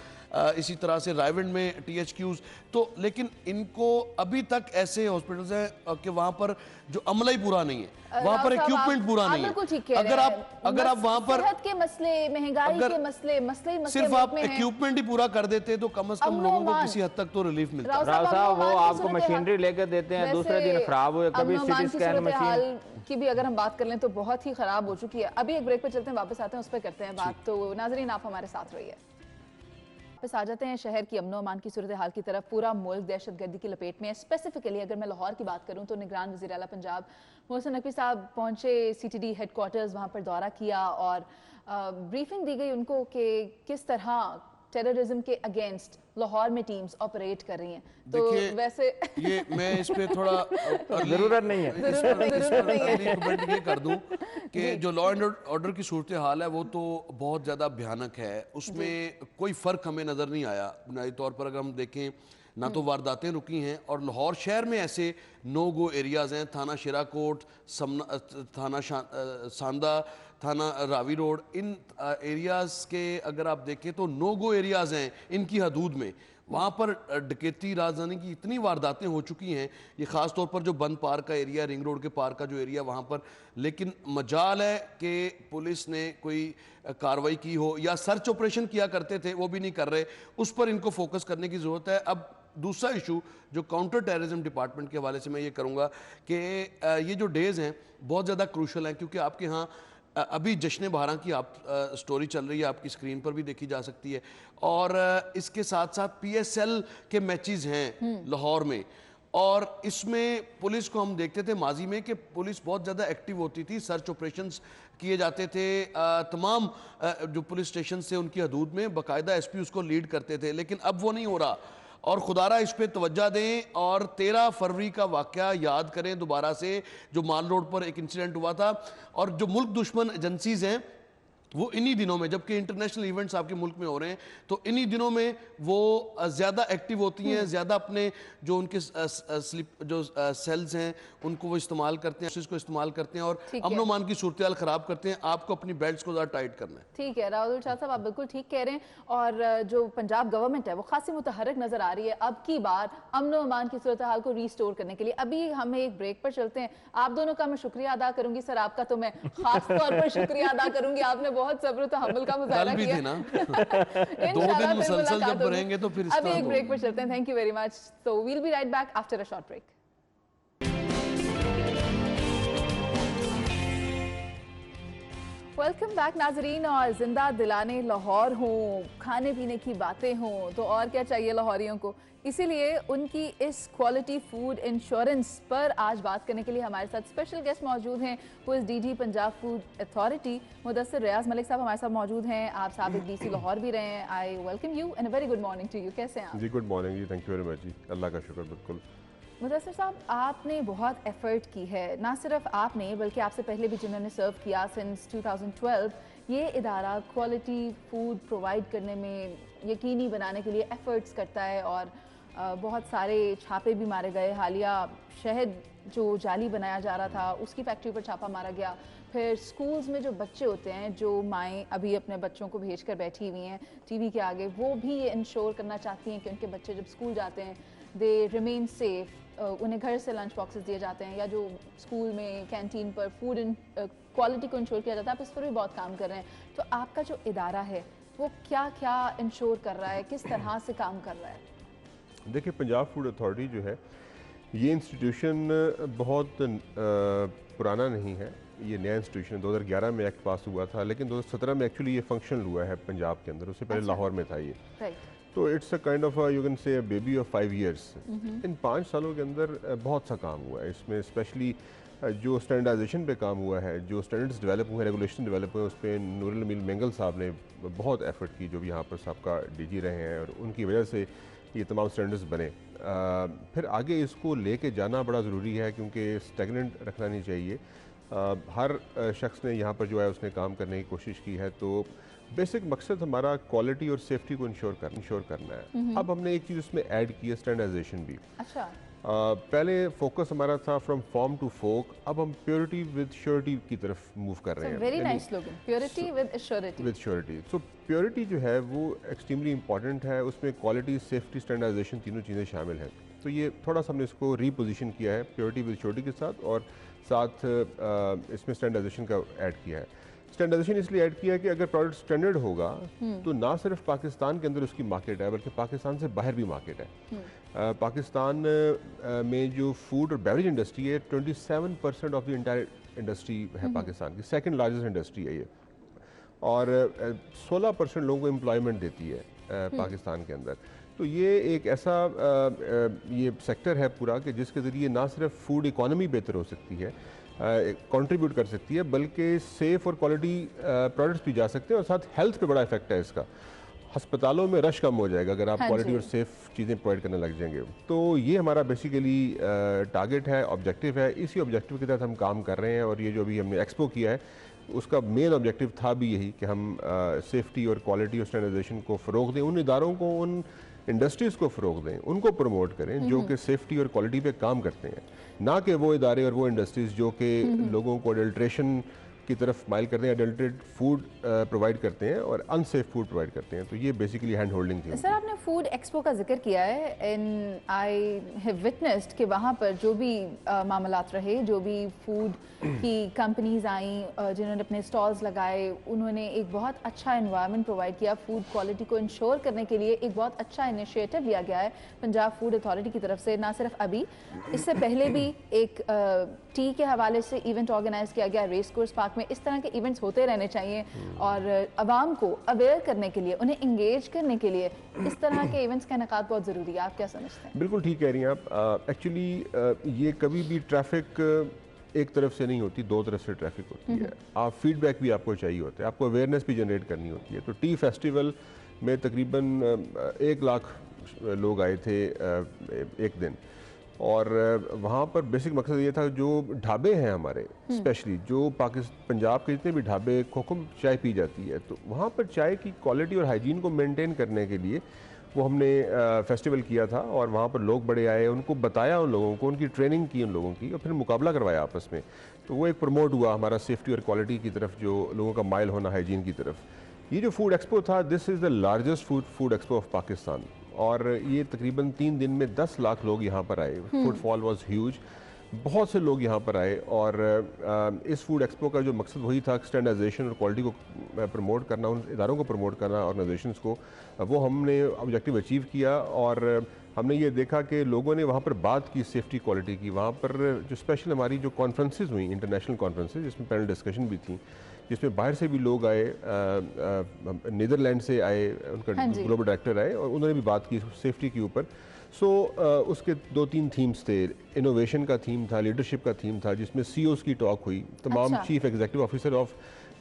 इसी तरह से रायविंड में THQs, तो लेकिन इनको अभी तक ऐसे हॉस्पिटल्स हैं कि वहाँ पर जो अमला ही पूरा नहीं है, वहाँ पर इक्विपमेंट पूरा नहीं है। अगर आप वहाँ पर सेहत के मसले, महंगाई के मसले सिर्फ आप इक्विपमेंट ही पूरा कर देते तो कम से कम लोगों को किसी हद तक तो रिलीफ मिलता। राव साहब वो आपको मशीनरी लेकर देते हैं, दूसरे दिन खराब हुए, कभी सिटी स्कैन मशीन की भी अगर हम बात कर लें तो बहुत ही खराब हो चुकी है। अभी एक ब्रेक पर चलते हैं, वापस आते हैं, उस पर करते हैं बात। तो नाजरीन आप हमारे साथ रहिए। वापस आ जाते हैं शहर की अमनो अमान की सूरत हाल की तरफ। पूरा मुल्क दहशतगर्दी की लपेट में है। स्पेसिफिकली अगर मैं लाहौर की बात करूं तो निगरान वज़ीर आला पंजाब मोहसिन नकवी साहब पहुंचे CTD हेडक्वार्टर्स, वहां पर दौरा किया और ब्रीफिंग दी गई उनको कि किस तरह टेररिज्म के अगेंस्ट लाहौर में टीम्स ऑपरेट कर रही हैं। तो वैसे ये मैं इस पे थोड़ा जरूरत नहीं है कमेंट ये कर दूं कि जो लॉ एंड ऑर्डर की सूरत हाल है वो तो बहुत ज़्यादा भयानक है, उसमें कोई फ़र्क हमें नज़र नहीं आया। बुनियादी तौर पर अगर हम देखें ना तो वारदातें रुकी हैं और लाहौर शहर में ऐसे नो गो एरियाज़ हैं, थाना शिराकोट, थाना सांदा, थाना रावी रोड, इन एरियाज़ के अगर आप देखें तो नो गो एरियाज़ हैं इनकी हदूद में। वहाँ पर डकैती, राजधानी की इतनी वारदातें हो चुकी हैं, ये ख़ास तौर पर जो बंद पार्क का एरिया, रिंग रोड के पार्क का जो एरिया वहाँ पर, लेकिन मजाल है कि पुलिस ने कोई कार्रवाई की हो या सर्च ऑपरेशन किया करते थे वो भी नहीं कर रहे, उस पर इनको फोकस करने की ज़रूरत है। अब दूसरा इशू जो काउंटर टेररिज्म डिपार्टमेंट के हवाले से मैं ये करूँगा कि ये जो डेज़ हैं बहुत ज़्यादा क्रूशल हैं, क्योंकि आपके यहाँ अभी जश्न बहारां की आप स्टोरी चल रही है, आपकी स्क्रीन पर भी देखी जा सकती है, और इसके साथ साथ PSL के मैचेस हैं लाहौर में, और इसमें पुलिस को हम देखते थे माजी में कि पुलिस बहुत ज़्यादा एक्टिव होती थी, सर्च ऑपरेशंस किए जाते थे, तमाम जो पुलिस स्टेशन से उनकी हदूद में बाकायदा SP उसको लीड करते थे, लेकिन अब वो नहीं हो रहा। और खुदारा इस पे तवज्जो दें और 13 फरवरी का वाक़या याद करें दोबारा से, जो माल रोड पर एक इंसिडेंट हुआ था, और जो मुल्क दुश्मन एजेंसीज हैं वो इन्हीं दिनों में, जबकि इंटरनेशनल इवेंट्स आपके मुल्क में हो रहे हैं, तो इन्हीं दिनों में वो ज़्यादा एक्टिव होती हैं, ज़्यादा अपने जो उनके जो सेल्स हैं उनको वो इस्तेमाल करते हैं, उसको इस्तेमाल करते हैं और अमन मान की सूरत हाल ख़राब करते हैं। आपको अपनी बेल्ट्स को ज़्यादा टाइट करना है। ठीक है राहुल शाह साहब, आप बिल्कुल ठीक कह रहे हैं, और जो पंजाब गवर्नमेंट है वो खासी मुतहरक नज़र आ रही है अब की बार अमन अमान की सूरत हाल को रीस्टोर करने के लिए। अभी हम एक ब्रेक पर चलते हैं। आप दोनों का मैं शुक्रिया अदा करूंगी, सर आपका तो मैं खास तौर पर शुक्रिया अदा करूंगी, आपने बहुत सब्र तहम्मुल का मुजाहरा किया। ना 2 दिन मुसलसल जब रहेंगे तो फिर अभी एक ब्रेक पर चलते हैं। Thank you very much. So we'll be right back after a short break. Welcome back नाजरीन, और जिंदा दिलाने लाहौर हों, खाने पीने की बातें हों तो और क्या चाहिए लाहौरियों को। इसीलिए उनकी इस क्वालिटी फूड इंश्योरेंस पर आज बात करने के लिए हमारे साथ स्पेशल गेस्ट मौजूद हैं, वो इस DG Punjab food authority Mudassir Riaz Malik साहब हमारे साथ मौजूद हैं। आप साबिक DC लाहौर भी रहे हैं। I welcome you and a very good morning to you. कैसे हैं आप? जी गुड मॉर्निंग जी, थैंक यू वेरी मच जी, अल्लाह का शुक्र। बिल्कुल मुदस्सिर साहब, आपने बहुत एफर्ट की है, ना सिर्फ आपने बल्कि आपसे पहले भी जिन्होंने सर्व किया सिंस 2012, ये इदारा क्वालिटी फूड प्रोवाइड करने में यकीनी बनाने के लिए एफर्ट्स करता है और बहुत सारे छापे भी मारे गए। हालिया शहद जो जाली बनाया जा रहा था उसकी फैक्ट्री पर छापा मारा गया। फिर स्कूल्स में जो बच्चे होते हैं, जो माएँ अभी अपने बच्चों को भेज कर बैठी हुई हैं टीवी के आगे, वो भी ये इंश्योर करना चाहती हैं कि उनके बच्चे जब स्कूल जाते हैं दे रिमेन सेफ। उन्हें घर से लंच बॉक्सेस दिए जाते हैं, या जो स्कूल में कैंटीन पर फूड क्वालिटी को इंश्योर किया जाता है, आप इस पर भी बहुत काम कर रहे हैं। तो आपका जो इदारा है वो क्या क्या इंश्योर कर रहा है, किस तरह से काम कर रहा है? देखिए, पंजाब फूड अथॉरिटी जो है ये इंस्टीट्यूशन बहुत पुराना नहीं है, ये नया इंस्टीट्यूशन 2011 में एक्ट पास हुआ था, लेकिन 2017 में एक्चुअली ये फंक्शनल हुआ है पंजाब के अंदर। उससे पहले लाहौर में था ये। तो it's a kind of you can say baby of 5 years. इन 5 सालों के अंदर बहुत सा काम हुआ है इसमें। स्पेशली जो स्टैंडर्डाइजेशन पे काम हुआ है, जो स्टैंडर्ड्स डेवलप हुए, रेगुलेशन डेवलप हुए, उस पर नूरुल अमीन मेंगल साहब ने बहुत एफर्ट की, जो भी यहाँ पर सबका डीजी रहे हैं, और उनकी वजह से ये तमाम स्टैंडर्ड्स बने। फिर आगे इसको लेके जाना बड़ा ज़रूरी है, क्योंकि स्टैगनेंट रखना नहीं चाहिए। हर शख्स ने यहाँ पर जो है उसने काम करने की कोशिश की है। तो बेसिक मकसद हमारा क्वालिटी और सेफ्टी को इंश्योर करना है। अब हमने एक चीज़ उसमें ऐड की है, स्टैंडर्डाइजेशन भी। अच्छा। पहले फोकस हमारा था फ्रॉम फॉर्म टू फोक, अब हम प्योरिटी विद श्योरिटी की तरफ मूव कर रहे हैं। Very nice slogan, purity with surety. With surety. So purity जो है वो एक्सट्रीमली इंपॉर्टेंट है, उसमें क्वालिटी, सेफ्टी, स्टैंडर्डाइजेशन तीनों चीज़ें शामिल हैं। तो ये थोड़ा सा हमने इसको रीपोजिशन किया है प्योरिटी विद श्योरिटी के साथ, और साथ इसमें स्टैंडर्डाइजेशन का ऐड किया है। स्टैंडर्डाइजेशन इसलिए ऐड किया है कि अगर प्रोडक्ट स्टैंडर्ड होगा तो ना सिर्फ पाकिस्तान के अंदर उसकी मार्केट है, बल्कि पाकिस्तान से बाहर भी मार्केट है। पाकिस्तान में जो फूड और बेवरेज इंडस्ट्री है, 27% ऑफ द इंटायर इंडस्ट्री है पाकिस्तान की, सेकंड लार्जेस्ट इंडस्ट्री है ये, और 16% लोगों को एम्प्लॉयमेंट देती है पाकिस्तान के अंदर। तो ये एक ऐसा ये सेक्टर है पूरा कि जिसके ज़रिए ना सिर्फ फूड इकॉनमी बेहतर हो सकती है, कंट्रीब्यूट कर सकती है, बल्कि सेफ़ और क्वालिटी प्रोडक्ट्स भी जा सकते हैं, और साथ हेल्थ पे बड़ा इफेक्ट है इसका। अस्पतालों में रश कम हो जाएगा अगर आप क्वालिटी और सेफ़ चीज़ें प्रोवाइड करने लग जाएंगे। तो ये हमारा बेसिकली टारगेट है, ऑब्जेक्टिव है। इसी ऑब्जेक्टिव के तहत हम काम कर रहे हैं, और ये जो भी हमने एक्सपो किया है उसका मेन ऑब्जेक्टिव था भी यही कि हम सेफ्टी और क्वालिटी और स्टैंडर्डाइजेशन को फ़रोग दें, उन इदारों को, उन इंडस्ट्रीज़ को फ़रोग दें, उनको प्रमोट करें जो कि सेफ्टी और क्वालिटी पे काम करते हैं, ना कि वो इदारे और वो इंडस्ट्रीज़ जो कि लोगों को अडल्ट्रेशन की तरफ माइल करते हैं, अडल्ट्रेट फूड प्रोवाइड करते हैं और अनसेफ फूड प्रोवाइड करते हैं। तो ये बेसिकली हैंड होल्डिंग थी। सर, आपने फूड एक्सपो का जिक्र किया है, एंड आई हैव विटनेस्ड कि वहाँ पर जो भी मामलात रहे, जो भी फूड की कंपनीज आई, जिन्होंने अपने स्टॉल्स लगाए, उन्होंने एक बहुत अच्छा एनवायरनमेंट प्रोवाइड किया। फूड क्वालिटी को इंश्योर करने के लिए एक बहुत अच्छा इनिशिएटिव लिया गया है पंजाब फूड अथॉरिटी की तरफ से। ना सिर्फ अभी, इससे पहले भी एक टी के हवाले से इवेंट ऑर्गेनाइज किया गया रेस कोर्स पार्क में। इस तरह के इवेंट्स होते रहने चाहिए, और अवाम को अवेयर करने के लिए, उन्हें इंगेज करने के लिए इस तरह के इवेंट्स का इनेकाद बहुत ज़रूरी है। आप क्या समझते हैं? बिल्कुल ठीक कह रही हैं आप। एक्चुअली ये कभी भी ट्रैफिक एक तरफ से नहीं होती, दो तरफ से ट्रैफिक होती है। आप फीडबैक भी आपको चाहिए होता है, आपको अवेयरनेस भी जनरेट करनी होती है। तो टी फेस्टिवल में तकरीबन 1 लाख लोग आए थे एक दिन, और वहाँ पर बेसिक मकसद ये था, जो ढाबे हैं हमारे, स्पेशली जो पंजाब के जितने भी ढाबे खोखम चाय पी जाती है, तो वहाँ पर चाय की क्वालिटी और हाइजीन को मेंटेन करने के लिए वो हमने फेस्टिवल किया था, और वहाँ पर लोग बड़े आए, उनको बताया, उन लोगों को उनकी ट्रेनिंग की उन लोगों की, और फिर मुकाबला करवाया आपस में। तो वो एक प्रमोट हुआ हमारा सेफ्टी और क्वालिटी की तरफ, जो लोगों का माइल होना हाइजीन की तरफ। ये जो फूड एक्सपो था, this is the largest food expo of Pakistan, और ये तकरीबन 3 दिन में 10 लाख लोग यहाँ पर आए। फुटफॉल वाज ह्यूज, बहुत से लोग यहाँ पर आए, और इस फूड एक्सपो का जो मकसद वही था, स्टैंडर्डाइजेशन और क्वालिटी को प्रमोट करना, उन इदारों को प्रमोट करना, ऑर्गेनाइजेशंस को। वो हमने ऑब्जेक्टिव अचीव किया, और हमने ये देखा कि लोगों ने वहाँ पर बात की सेफ्टी क्वालिटी की। वहाँ पर जो स्पेशल हमारी जो कॉन्फ्रेंसेज हुई, इंटरनेशनल कॉन्फ्रेंसेज, जिसमें पैनल डिस्कशन भी थी, जिसमें बाहर से भी लोग आए, नीदरलैंड से आए, उनका ग्लोबल डायरेक्टर आए, और उन्होंने भी बात की सेफ्टी के ऊपर। सो उसके 2-3 थीम्स थे। इनोवेशन का थीम था, लीडरशिप का थीम था, जिसमें CEOs की टॉक हुई, तमाम chief executive officer of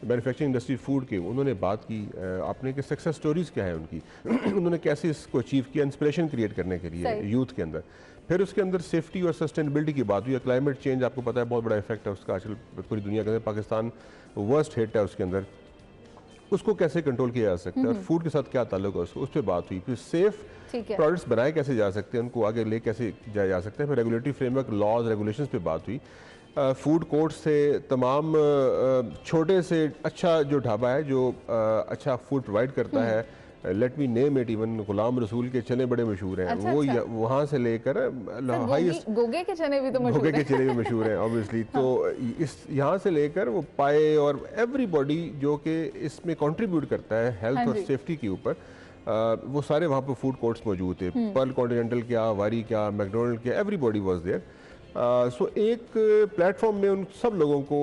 manufacturing industry food के, उन्होंने बात की आपने कि सक्सेस स्टोरीज़ क्या है उनकी उन्होंने कैसे इसको अचीव किया, इंस्पिरेशन क्रिएट करने के लिए यूथ के अंदर। फिर उसके अंदर सेफ्टी और सस्टेनेबिलिटी की बात हुई। क्लाइमेट चेंज आपको पता है बहुत बड़ा इफेक्ट है उसका आजकल पूरी दुनिया के अंदर, पाकिस्तान वर्स्ट हिट है उसके अंदर। उसको कैसे कंट्रोल किया जा सकता है और फूड के साथ क्या ताल्लुक है उसको, उस पर बात हुई। फिर सेफ प्रोडक्ट्स बनाए कैसे जा सकते हैं, उनको आगे ले कैसे जाया जा सकता है। फिर रेगुलेटरी फ्रेमवर्क, लॉज, रेगुलेशंस पे बात हुई। फूड कोर्ट से तमाम छोटे से अच्छा जो ढाबा है जो अच्छा फूड प्रोवाइड करता है, let me name it, even Ghulam Rasool के चने बड़े मशहूर हैं। अच्छा, वो अच्छा। वहाँ से लेकर हाईएस्ट गोगे के चने भी तो मशहूर भोगे के हैं। चने भी मशहूर हैं ऑब्वियसली। तो इस यहाँ से लेकर वो पाए और एवरीबॉडी जो कि इसमें कंट्रीब्यूट करता है हेल्थ और सेफ्टी के ऊपर, वो सारे वहाँ पर फूड कोर्ट्स मौजूद थे। पर्ल कॉन्टिनेंटल क्या, वारी क्या, मैकडोनल्ड क्या, एवरीबॉडी वाज देयर। सो एक प्लेटफॉर्म में उन सब लोगों को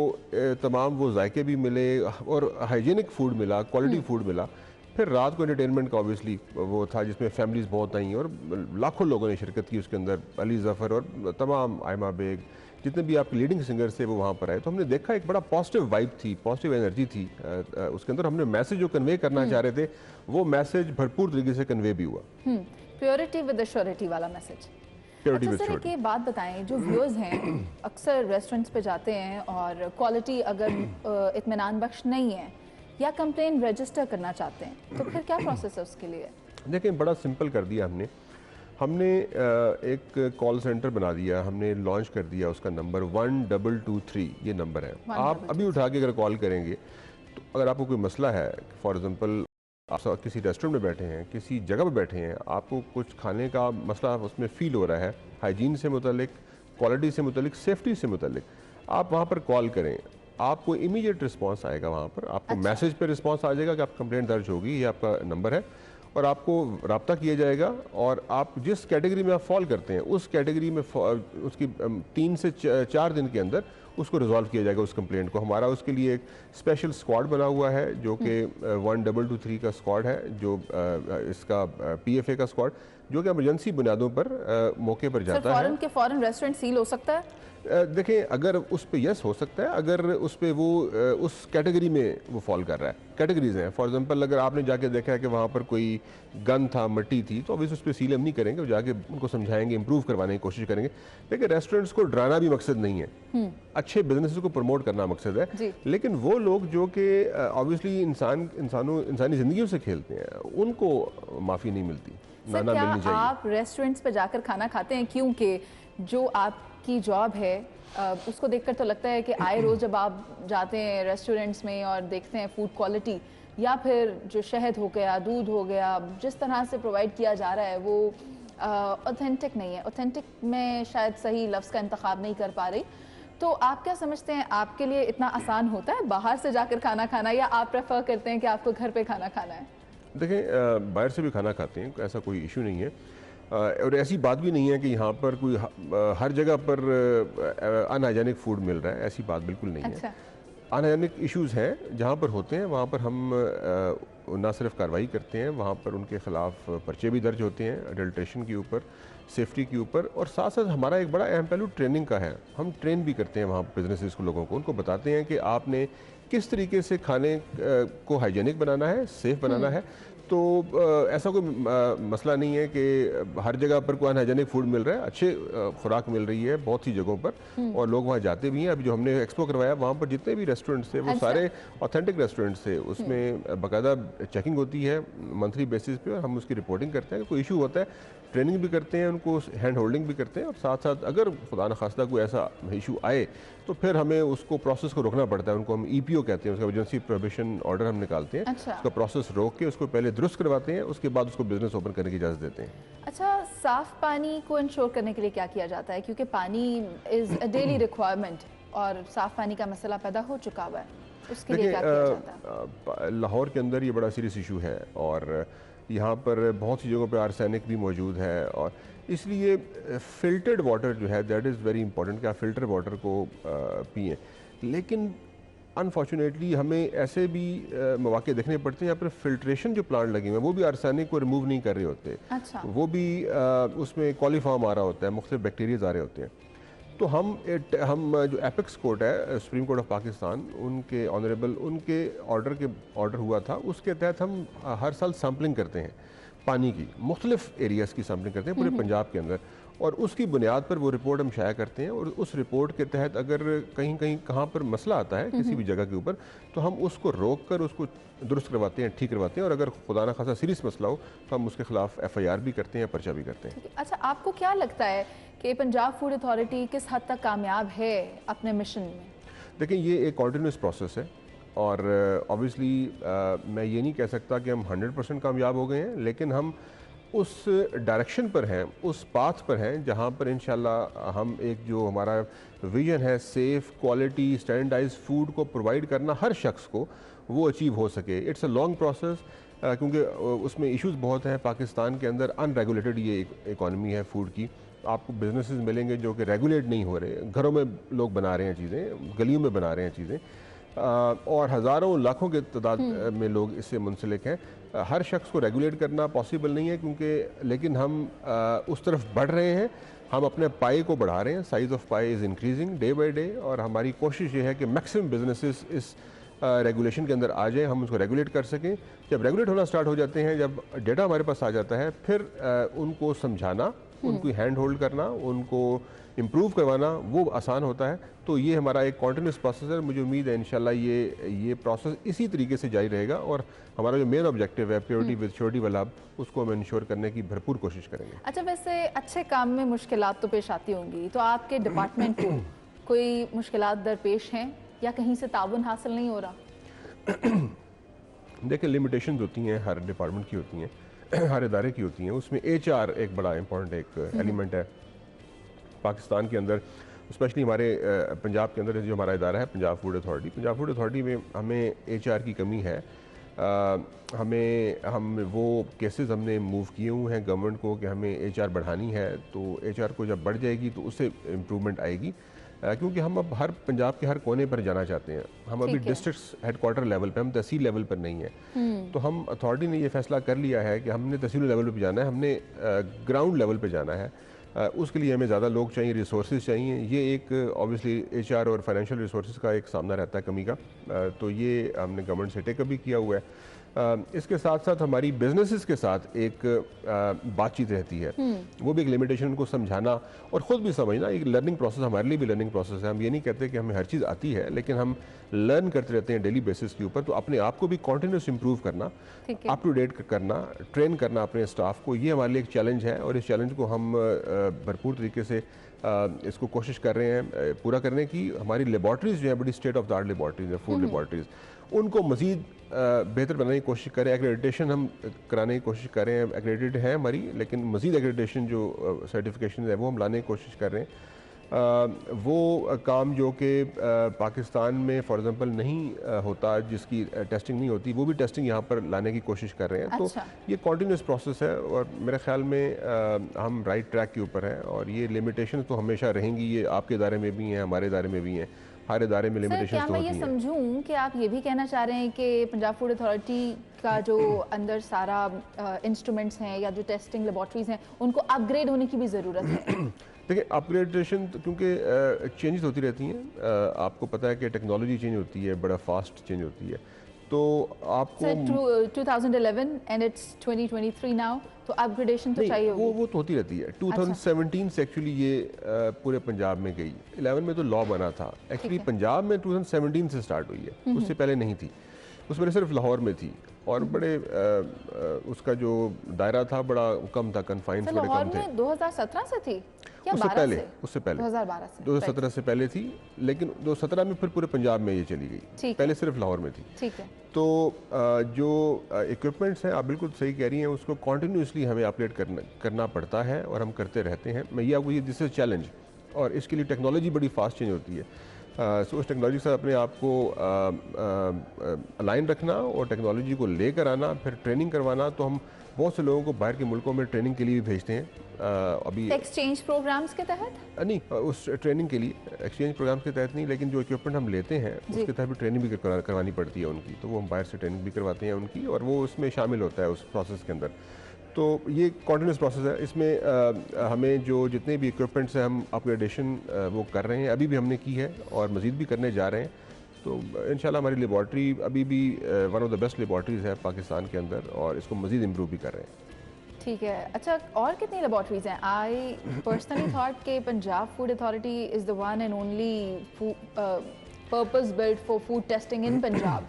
तमाम वो जायके भी मिले और हाइजीनिक फूड मिला, क्वालिटी फूड मिला। फिर रात को एंटरटेनमेंट का ऑब्वियसली वो था जिसमें फैमिलीज बहुत आई और लाखों लोगों ने शिरकत की उसके अंदर। अली जफ़र और तमाम आयमा बेग, जितने भी आपके लीडिंग सिंगर्स थे वो वहाँ पर आए। तो हमने देखा एक बड़ा पॉजिटिव वाइब थी, पॉजिटिव एनर्जी थी उसके अंदर। हमने मैसेज जो कन्वे करना चाह रहे थे वो मैसेज भरपूर तरीके से कन्वे भी हुआ। प्योरिटी विद श्योरिटी वाला मैसेज। Purity अच्छा with सर, surety। एक बात बताएं, जो व्यूअर्स हैं अक्सर रेस्टोरेंट्स पे जाते हैं और क्वालिटी अगर इत्मीनान बख्श नहीं है या कंप्लेन रजिस्टर करना चाहते हैं, तो फिर क्या प्रोसेस है उसके लिए? देखिए बड़ा सिंपल कर दिया हमने एक कॉल सेंटर बना दिया, हमने लॉन्च कर दिया। उसका नंबर 1223 ये नंबर है। आप अभी उठा के अगर कॉल करेंगे तो अगर आपको कोई मसला है, फॉर एग्जांपल आप किसी रेस्टोरेंट में बैठे हैं, किसी जगह पर बैठे हैं, आपको कुछ खाने का मसला उसमें फ़ील हो रहा है, हाइजीन से मुतल्लिक, क्वालिटी से मुतल्लिक, सेफ्टी से मुतल्लिक, आप वहाँ पर कॉल करें। आपको इमीडिएट रिस्पांस आएगा वहाँ पर। आपको मैसेज पे रिस्पांस आ जाएगा कि आप कंप्लेंट दर्ज होगी, ये आपका नंबर है, और आपको रब्ता किया जाएगा। और आप जिस कैटेगरी में आप फॉल करते हैं उस कैटेगरी में उसकी 3 से 4 दिन के अंदर उसको रिजॉल्व किया जाएगा उस कंप्लेंट को। हमारा उसके लिए एक स्पेशल स्क्वाड बना हुआ है जो कि 1223 का स्क्वाड है, जो इसका PFA का स्क्वाड, जो कि इमरजेंसी बुनियादों पर मौके पर जाता है। फॉरेन रेस्टोरेंट सील हो सकता है? देखें, अगर उस पर यस हो सकता है, अगर उस पर वो उस कैटेगरी में वो फॉल कर रहा है। कैटेगरीज हैं, फॉर एग्जांपल अगर आपने जाके देखा है कि वहाँ पर कोई गन था, मिट्टी थी, तो अभी उस पर सील हम नहीं करेंगे, जाके उनको समझाएंगे, इंप्रूव करवाने की कोशिश करेंगे। लेकिन रेस्टोरेंट्स को डराना भी मकसद नहीं है, अच्छे बिजनेस को प्रमोट करना मकसद है। लेकिन वो लोग जो कि ऑब्वियसली इंसानी ज़िंदगियों से खेलते हैं, उनको माफ़ी नहीं मिलती, ना मिलनी चाहिए। आप रेस्टोरेंट्स पे जाकर खाना खाते हैं क्योंकि जो आपकी जॉब है उसको देखकर तो लगता है कि आए रोज़ जब आप जाते हैं रेस्टोरेंट्स में और देखते हैं फूड क्वालिटी या फिर जो शहद हो गया, दूध हो गया, जिस तरह से प्रोवाइड किया जा रहा है वो ऑथेंटिक नहीं है। ऑथेंटिक में शायद सही लफ्ज़ का इंतखाब नहीं कर पा रही। तो आप क्या समझते हैं, आपके लिए इतना आसान होता है बाहर से जाकर खाना खाना, या आप प्रेफर करते हैं कि आपको घर पे खाना खाना है? देखें, बाहर से भी खाना खाते हैं, ऐसा कोई इशू नहीं है। और ऐसी बात भी नहीं है कि यहाँ पर कोई हर जगह पर अनहाइजेनिक फूड मिल रहा है, ऐसी बात बिल्कुल नहीं है। अनहाइजेनिक इश्यूज़ हैं, जहाँ पर होते हैं वहाँ पर हम ना सिर्फ कार्रवाई करते हैं, वहाँ पर उनके ख़िलाफ़ पर्चे भी दर्ज होते हैं, अडल्ट्रेशन के ऊपर, सेफ्टी के ऊपर। और साथ साथ हमारा एक बड़ा अहम पहलू ट्रेनिंग का है। हम ट्रेन भी करते हैं वहाँ बिजनेसेस को, लोगों को, उनको बताते हैं कि आपने किस तरीके से खाने को हाइजेनिक बनाना है, सेफ़ बनाना है। तो ऐसा कोई मसला नहीं है कि हर जगह पर कोई अनहाइजेनिक फूड मिल रहा है, अच्छे खुराक मिल रही है बहुत सी जगहों पर, और लोग वहाँ जाते भी हैं। अभी जो हमने एक्सपो करवाया वहाँ पर जितने भी रेस्टोरेंट्स थे वो सारे ऑथेंटिक रेस्टोरेंट्स थे। उसमें बाकायदा चेकिंग होती है मंथली बेसिस पे, और हम उसकी रिपोर्टिंग करते हैं। कोई इशू होता है ट्रेनिंग भी करते हैं, उनको हैंड होल्डिंग भी करते हैं, और साथ साथ अगर खुदा न खास्ता कोई ऐसा इशू आए तो फिर हमें उसको प्रोसेस को रोकना पड़ता है। उनको हम EPO कहते हैं, उसका इमरजेंसी प्रोहिबिशन ऑर्डर हम निकालते हैं। उसका प्रोसेस रोक के उसको पहले दुरुस्त करवाते हैं, उसके बाद उसको बिजनेस ओपन करने की इजाज़त देते हैं। अच्छा, साफ़ पानी को इंश्योर करने के लिए क्या किया जाता है? क्योंकि पानी इज़ अ डेली रिक्वायरमेंट और साफ़ पानी का मसला पैदा हो चुका हुआ है, उसके लिए क्या किया जाता है? लाहौर के अंदर ये बड़ा सीरियस इशू है, और यहाँ पर बहुत सी जगहों पे आर्सेनिक भी मौजूद है, और इसलिए फ़िल्टर्ड वाटर जो है दैट इज़ वेरी इंपॉर्टेंट कि आप फ़िल्टर वाटर को पिएँ। लेकिन अनफॉर्चुनेटली हमें ऐसे भी मौके देखने पड़ते हैं यहाँ पर फ़िल्ट्रेशन जो प्लांट लगे हुए हैं वो भी आर्सेनिक को रिमूव नहीं कर रहे होते। वो भी उसमें कॉलीफॉर्म आ रहा होता है, मुख्तलिफ बैक्टीरियाज आ रहे होते हैं। तो हम जो एपेक्स कोर्ट है, सुप्रीम कोर्ट ऑफ पाकिस्तान, उनके ऑनरेबल उनके ऑर्डर हुआ था, उसके तहत हम हर साल सैम्पलिंग करते हैं पानी की, मुख्तलिफ एरियाज़ की सैम्पलिंग करते हैं पूरे पंजाब के अंदर, और उसकी बुनियाद पर वो रिपोर्ट हम शाया करते हैं, और उस रिपोर्ट के तहत अगर कहीं कहीं कहाँ पर मसला आता है किसी भी जगह के ऊपर, तो हम उसको रोक कर उसको दुरुस्त करवाते हैं, ठीक करवाते हैं, और अगर खुदा ना खासा सीरियस मसला हो तो हम उसके खिलाफ FIR भी करते हैं, पर्चा भी करते हैं। अच्छा, आपको क्या लगता है कि पंजाब फूड अथॉरिटी किस हद तक कामयाब है अपने मिशन में? देखिए, ये एक कॉन्टीन्यूस प्रोसेस है, और ऑब्वियसली मैं ये नहीं कह सकता कि हम 100% कामयाब हो गए हैं, लेकिन हम उस डायरेक्शन पर हैं, उस पाथ पर हैं जहाँ पर इंशाल्लाह हम एक जो हमारा विजन है सेफ़, क्वालिटी, स्टैंडर्डाइज फूड को प्रोवाइड करना हर शख्स को, वो अचीव हो सके। इट्स अ लॉन्ग प्रोसेस, क्योंकि उसमें इश्यूज बहुत हैं। पाकिस्तान के अंदर अनरेगुलेटेड ये इकॉनमी है फूड की। आपको बिजनेसेस मिलेंगे जो कि रेगुलेट नहीं हो रहे, घरों में लोग बना रहे हैं चीज़ें, गलियों में बना रहे हैं चीज़ें, और हज़ारों लाखों के तादाद में लोग इससे मुंसलिक हैं। हर शख्स को रेगुलेट करना पॉसिबल नहीं है, क्योंकि लेकिन हम उस तरफ बढ़ रहे हैं, हम अपने पाई को बढ़ा रहे हैं। Size of pi is increasing day by day, और हमारी कोशिश ये है कि मैक्सिमम बिजनेसेस इस रेगुलेशन के अंदर आ जाए, हम उसको रेगुलेट कर सकें। जब रेगुलेट होना स्टार्ट हो जाते हैं, जब डेटा हमारे पास आ जाता है, फिर उनको समझाना, उनको हैंड होल्ड करना, उनको इम्प्रूव करवाना, वो आसान होता है। तो ये हमारा एक कॉन्टीन्यूस प्रोसेस है। मुझे उम्मीद है इंशाल्लाह ये प्रोसेस इसी तरीके से जारी रहेगा, और हमारा जो मेन ऑब्जेक्टिव है प्योरिटी विद श्योरिटी वाला, उसको हम इंश्योर करने की भरपूर कोशिश करेंगे। अच्छा, वैसे अच्छे काम में मुश्किलात तो पेश आती होंगी, तो आपके डिपार्टमेंट को कोई मुश्किलात दरपेश हैं या कहीं से ताउन हासिल नहीं हो रहा? देखिए, लिमिटेशंस होती हैं, हर डिपार्टमेंट की होती हैं, हर इदारे की होती हैं। उसमें HR एक बड़ा इंपॉर्टेंट एक एलिमेंट है पाकिस्तान के अंदर, स्पेशली हमारे पंजाब के अंदर जो हमारा इदारा है पंजाब फूड अथॉरिटी में हमें HR की कमी है। हम वो केसेस हमने मूव किए हुए हैं गवर्नमेंट को कि हमें HR बढ़ानी है, तो HR को जब बढ़ जाएगी तो उससे इम्प्रूवमेंट आएगी, क्योंकि हम अब हर पंजाब के हर कोने पर जाना चाहते हैं। हम अभी डिस्ट्रिक्ट हेडक्वार्टर लेवल पे, हम तहसील लेवल पर नहीं है। तो हम अथॉरिटी ने ये फैसला कर लिया है कि हमने तहसील लेवल पे जाना है, हमने ग्राउंड लेवल पे जाना है। उसके लिए हमें ज़्यादा लोग चाहिए, रिसोर्सेज चाहिए। ये एक ऑब्वियसली HR और फाइनेंशियल रिसोर्सेज का एक सामना रहता है कमी का, तो ये हमने गवर्नमेंट से टेकअप भी किया हुआ है। इसके साथ साथ हमारी बिजनेसेस के साथ एक बातचीत रहती है, वो भी एक लिमिटेशन को समझाना और ख़ुद भी समझना। एक लर्निंग प्रोसेस, हमारे लिए भी लर्निंग प्रोसेस है। हम ये नहीं कहते कि हमें हर चीज़ आती है, लेकिन हम लर्न करते रहते हैं डेली बेसिस के ऊपर। तो अपने आप को भी कॉन्टिन्यूस इम्प्रूव करना, अप टू डेट करना, ट्रेन करना अपने स्टाफ को, ये हमारे लिए एक चैलेंज है, और इस चैलेंज को हम भरपूर तरीके से इसको कोशिश कर रहे हैं पूरा करने की। हमारी लेबॉर्ट्रीज़ जो है बड़ी state of the art laboratories है, फूड लेबॉर्ट्रीज़, उनको मज़ीद बेहतर बनाने की कोशिश करें। एक्रेडिटेशन हम कराने की कोशिश कर रहे हैं, एक्रेडिटेड है हमारी, लेकिन मज़ीद एक्रेडिटेशन जो सर्टिफिकेशन है वो हम लाने की कोशिश कर रहे हैं। वो काम जो कि पाकिस्तान में फॉर एग्जांपल नहीं होता, जिसकी टेस्टिंग नहीं होती, वो भी टेस्टिंग यहाँ पर लाने की कोशिश कर रहे हैं। अच्छा। तो ये कॉन्टीन्यूस प्रोसेस है, और मेरे ख्याल में हम राइट ट्रैक के ऊपर हैं। और ये लिमिटेशन तो हमेशा रहेंगी, ये आपके इदारे में भी हैं, हमारे इदारे में भी हैं, हर इदारे में लिमिटेशन तो होती हैं। क्या मैं ये समझूं कि आप ये भी कहना चाह रहे हैं कि पंजाब फूड अथॉरिटी का जो अंदर सारा इंस्ट्रूमेंट्स हैं या जो टेस्टिंग लेबॉर्ट्रीज हैं, उनको अपग्रेड होने की भी ज़रूरत है? देखिए, अपग्रेडेशन क्योंकि चेंजेस होती रहती हैं, आपको पता है कि टेक्नोलॉजी चेंज होती है, बड़ा फास्ट चेंज होती है, तो आपको 2011 एंड इट्स 2023 नाउ, तो अपग्रेडेशन तो चाहिए होगी। वो तो होती रहती है। 2017 से एक्चुअली ये पूरे पंजाब में गई। 11 में तो लॉ बना था, एक्चुअली पंजाब में 2017 से स्टार्ट हुई है, उससे पहले नहीं थी। उसमें सिर्फ लाहौर में थी, और बड़े उसका जो दायरा था बड़ा कम था, कन्फाइंड बड़े कम थे। 2017 से थी या उससे 12 पहले से? 2012 से, 2017 से पहले थी, लेकिन 2017 में फिर पूरे पंजाब में ये चली गई, पहले सिर्फ लाहौर में थी। ठीक है। तो जो इक्विपमेंट्स हैं, आप बिल्कुल सही कह रही हैं, उसको कॉन्टीन्यूसली हमें अपडेट करना पड़ता है, और हम करते रहते हैं। मैं ये आपको ये दिस इज चैलेंज, और इसके लिए टेक्नोलॉजी बड़ी फास्ट चेंज होती है। सो उस टेक्नोलॉजी से अपने आप को अलाइन रखना और टेक्नोलॉजी को लेकर आना, फिर ट्रेनिंग करवाना। तो हम बहुत से लोगों को बाहर के मुल्कों में ट्रेनिंग के लिए भी भेजते हैं। अभी एक्सचेंज प्रोग्राम्स के तहत नहीं, उस ट्रेनिंग के लिए एक्सचेंज प्रोग्राम्स के तहत नहीं, लेकिन जो इक्विपमेंट हम लेते हैं उसके तहत भी ट्रेनिंग भी करवानी पड़ती है उनकी। तो वो हम बाहर से ट्रेनिंग भी करवाते हैं उनकी, और वो उसमें शामिल होता है उस प्रोसेस के अंदर। तो ये कॉन्टीन्यूस प्रोसेस है। इसमें हमें जो जितने भी इक्विपमेंट्स हैं, हम अपग्रेडेशन वो कर रहे हैं, अभी भी हमने की है और मज़ीद भी करने जा रहे हैं। तो इंशाल्लाह हमारी लेबॉर्ट्री अभी भी one of the best laboratories है पाकिस्तान के अंदर, और इसको मज़ीद इम्प्रूव भी कर रहे हैं। ठीक है। अच्छा, और कितनी लेबॉर्ट्रीज हैं? आई पर्सनली थॉट कि Punjab food authority is the one and only purpose built for food testing in Punjab.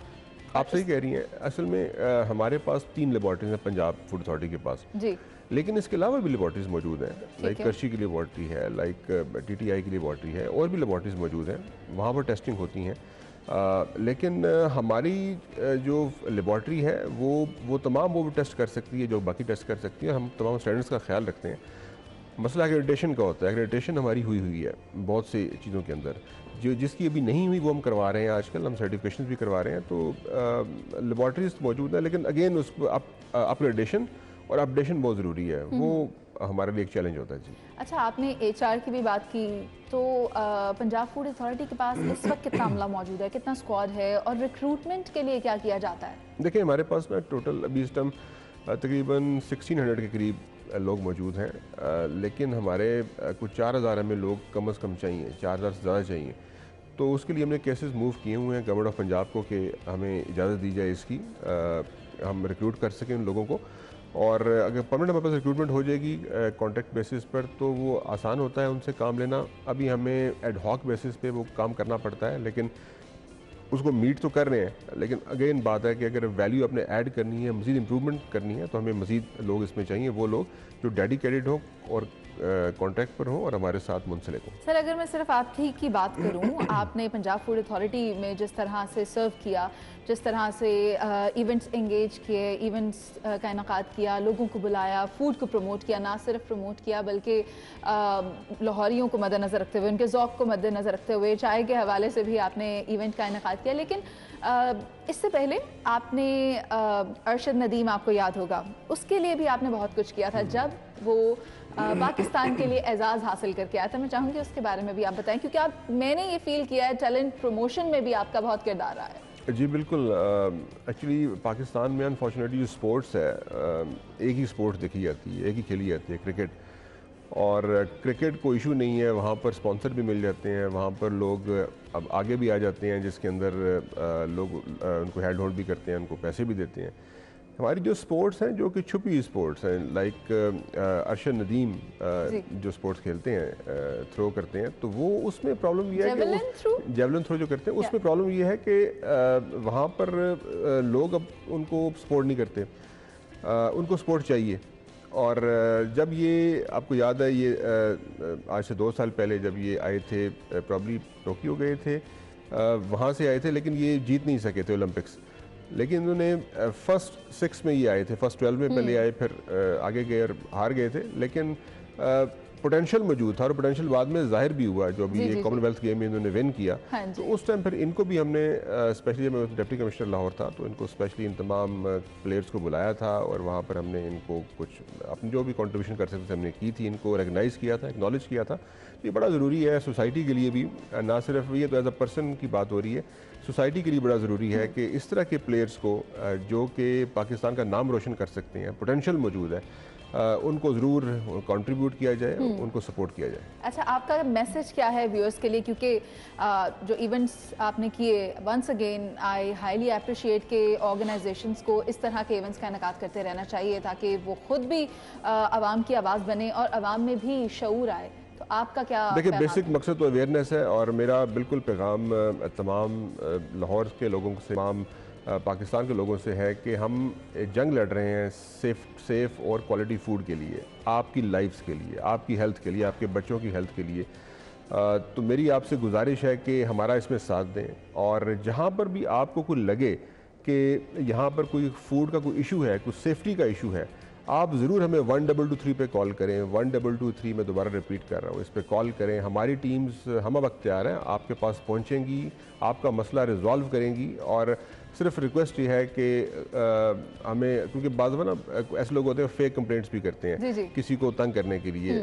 आप सही कह रही हैं। असल में हमारे पास 3 लेबॉर्ट्रीज हैं पंजाब फूड अथॉरिटी के पास जी, लेकिन इसके अलावा भी लेबॉर्ट्रीज मौजूद हैं। लाइक है। करशी की लेबॉर्ट्री है, लाइक TTI की लेबॉर्ट्री है, और भी लेबॉर्ट्रीज मौजूद हैं, वहाँ पर टेस्टिंग होती हैं। लेकिन हमारी जो लेबॉर्ट्री है वो तमाम वो भी टेस्ट कर सकती है जो बाकी टेस्ट कर सकती है। हम तमाम स्टैंडर्ड्स का ख्याल रखते हैं। मसला एक्रेडिटेशन का होता है। एक्रेडिटेशन हमारी हुई है बहुत सी चीज़ों के अंदर, जो जिसकी अभी नहीं हुई वो हम करवा रहे हैं। आजकल हम सर्टिफिकेशन भी करवा रहे हैं, तो लेबॉर्ट्रीज मौजूद है, लेकिन अगेन उसको अपग्रेडेशन और अपडेशन बहुत ज़रूरी है। वो हमारे लिए एक चैलेंज होता है। जी अच्छा, आपने HR की भी बात की, तो पंजाब फूड अथॉरिटी के पास इस वक्त कितना अमला मौजूद है, कितना स्क्वाड है, और रिक्रूटमेंट के लिए क्या किया जाता है? देखिए, हमारे पास ना टोटल अभी इस टाइम तकरीबन 1600 के करीब लोग मौजूद हैं, लेकिन हमारे कुछ 4000 हमें लोग कम से कम चाहिए, 4000 से ज़्यादा चाहिए। तो उसके लिए हमने केसेस मूव किए हुए हैं गवर्नमेंट ऑफ पंजाब को कि हमें इजाज़त दी जाए इसकी, हम रिक्रूट कर सकें उन लोगों को। और अगर परमानेंट हमारे पास रिक्रूटमेंट हो जाएगी कॉन्ट्रैक्ट बेसिस पर, तो वो आसान होता है उनसे काम लेना। अभी हमें एड हॉक बेसिस पे वो काम करना पड़ता है, लेकिन उसको मीट तो कर रहे हैं। लेकिन अगेन बात है कि अगर वैल्यू आपने ऐड करनी है, मज़ीद इंप्रूवमेंट करनी है, तो हमें मज़ीद लोग इसमें चाहिए, वो लोग जो डेडिकेटेड हो और कॉन्ट्रैक्ट पर हो और हमारे साथ मुंसलिक हो। सर, अगर मैं सिर्फ आप ही की बात करूं, आपने पंजाब फूड अथॉरिटी में जिस तरह से सर्व किया, जिस तरह से इवेंट्स एंगेज किए, इवेंट्स का इनकाद किया, लोगों को बुलाया, फूड को प्रमोट किया, ना सिर्फ प्रमोट किया बल्कि लाहौरियों को मद्देनज़र रखते हुए, उनके ज़ौक़ को मद्देनज़र रखते हुए चाय के हवाले से भी आपने इवेंट का इनकाद किया। लेकिन इससे पहले आपने अरशद नदीम, आपको याद होगा, उसके लिए भी आपने बहुत कुछ किया था जब वो पाकिस्तान के लिए एजाज़ हासिल करके आया था। मैं चाहूँगी उसके बारे में भी आप बताएं, क्योंकि मैंने ये फील किया है टैलेंट प्रमोशन में भी आपका बहुत किरदार रहा है। जी बिल्कुल। एक्चुअली पाकिस्तान में अनफॉर्चुनेटली जो स्पोर्ट्स है, एक ही स्पोर्ट्स देखी जाती है, एक ही खेली जाती है, क्रिकेट। और क्रिकेट को इशू नहीं है, वहाँ पर स्पॉन्सर भी मिल जाते हैं, वहाँ पर लोग अब आगे भी आ जाते हैं, जिसके अंदर लोग उनको हेल्ड होल्ड भी करते हैं, उनको पैसे भी देते हैं। हमारी जो स्पोर्ट्स हैं, जो कि छुपी स्पोर्ट्स हैं, लाइक अरशद नदीम जो स्पोर्ट्स खेलते हैं, थ्रो करते हैं, तो वो उसमें प्रॉब्लम ये है कि जेवलिन थ्रो जो करते हैं उसमें प्रॉब्लम ये है कि वहाँ पर लोग अब उनको सपोर्ट नहीं करते, उनको सपोर्ट चाहिए। और जब ये आपको याद है, ये आज से 2 साल पहले जब ये आए थे, प्रॉब्ली टोक्यो गए थे, वहाँ से आए थे, लेकिन ये जीत नहीं सके थे ओलंपिक्स। लेकिन इन्होंने फर्स्ट 6 में ये आए थे, फर्स्ट 12 में पहले आए, फिर आगे गए और हार गए थे। लेकिन पोटेंशियल मौजूद था और पोटेंशियल बाद में जाहिर भी हुआ, जो अभी ये कॉमनवेल्थ गेम में इन्होंने विन किया। तो उस टाइम फिर इनको भी हमने स्पेशली, जब मैं डिप्टी कमिश्नर लाहौर था, तो इनको स्पेशली इन तमाम प्लेयर्स को बुलाया था और वहाँ पर हमने इनको कुछ अपनी जो भी कंट्रीब्यूशन कर सकते थे हमने की थी, इनको रिकगनाइज़ किया था, एक्नॉलेज किया था। तो ये बड़ा ज़रूरी है सोसाइटी के लिए भी, ना सिर्फ ये तो एज अ पर्सन की बात हो रही है, सोसाइटी के लिए बड़ा ज़रूरी है कि इस तरह के प्लेयर्स को जो कि पाकिस्तान का नाम रोशन कर सकते हैं, पोटेंशियल मौजूद है, उनको ज़रूर कंट्रीब्यूट किया जाए, उनको सपोर्ट किया जाए। अच्छा, आपका मैसेज क्या है व्यूअर्स के लिए? क्योंकि जो इवेंट्स आपने किए, once again I highly appreciate के ऑर्गेनाइजेशंस को इस तरह के इवेंट्स का इनकाद करते रहना चाहिए, ताकि वो खुद भी आवाम की आवाज़ बने और आवाम में भी शऊर आए। तो आपका क्या? देखिए, बेसिक मकसद तो अवेयरनेस है, और मेरा बिल्कुल पैगाम तमाम लाहौर के लोगों से, तमाम पाकिस्तान के लोगों से है कि हम एक जंग लड़ रहे हैं सेफ़ और क्वालिटी फूड के लिए, आपकी लाइफ्स के लिए, आपकी हेल्थ के लिए, आपके बच्चों की हेल्थ के लिए। तो मेरी आपसे गुजारिश है कि हमारा इसमें साथ दें, और जहाँ पर भी आपको कोई लगे कि यहाँ पर कोई फूड का कोई इशू है, कोई सेफ्टी का इशू है, आप ज़रूर हमें 1223 पे कॉल करें। 1223 में दोबारा रिपीट कर रहा हूँ, इस पर कॉल करें। हमारी टीम्स हम वक्त तैयार हैं, आपके पास पहुँचेंगी, आपका मसला रिजॉल्व करेंगी। और सिर्फ रिक्वेस्ट ये है कि हमें, क्योंकि बाज़ ना ऐसे लोग होते हैं फेक कंप्लेंट्स भी करते हैं किसी को तंग करने के लिए,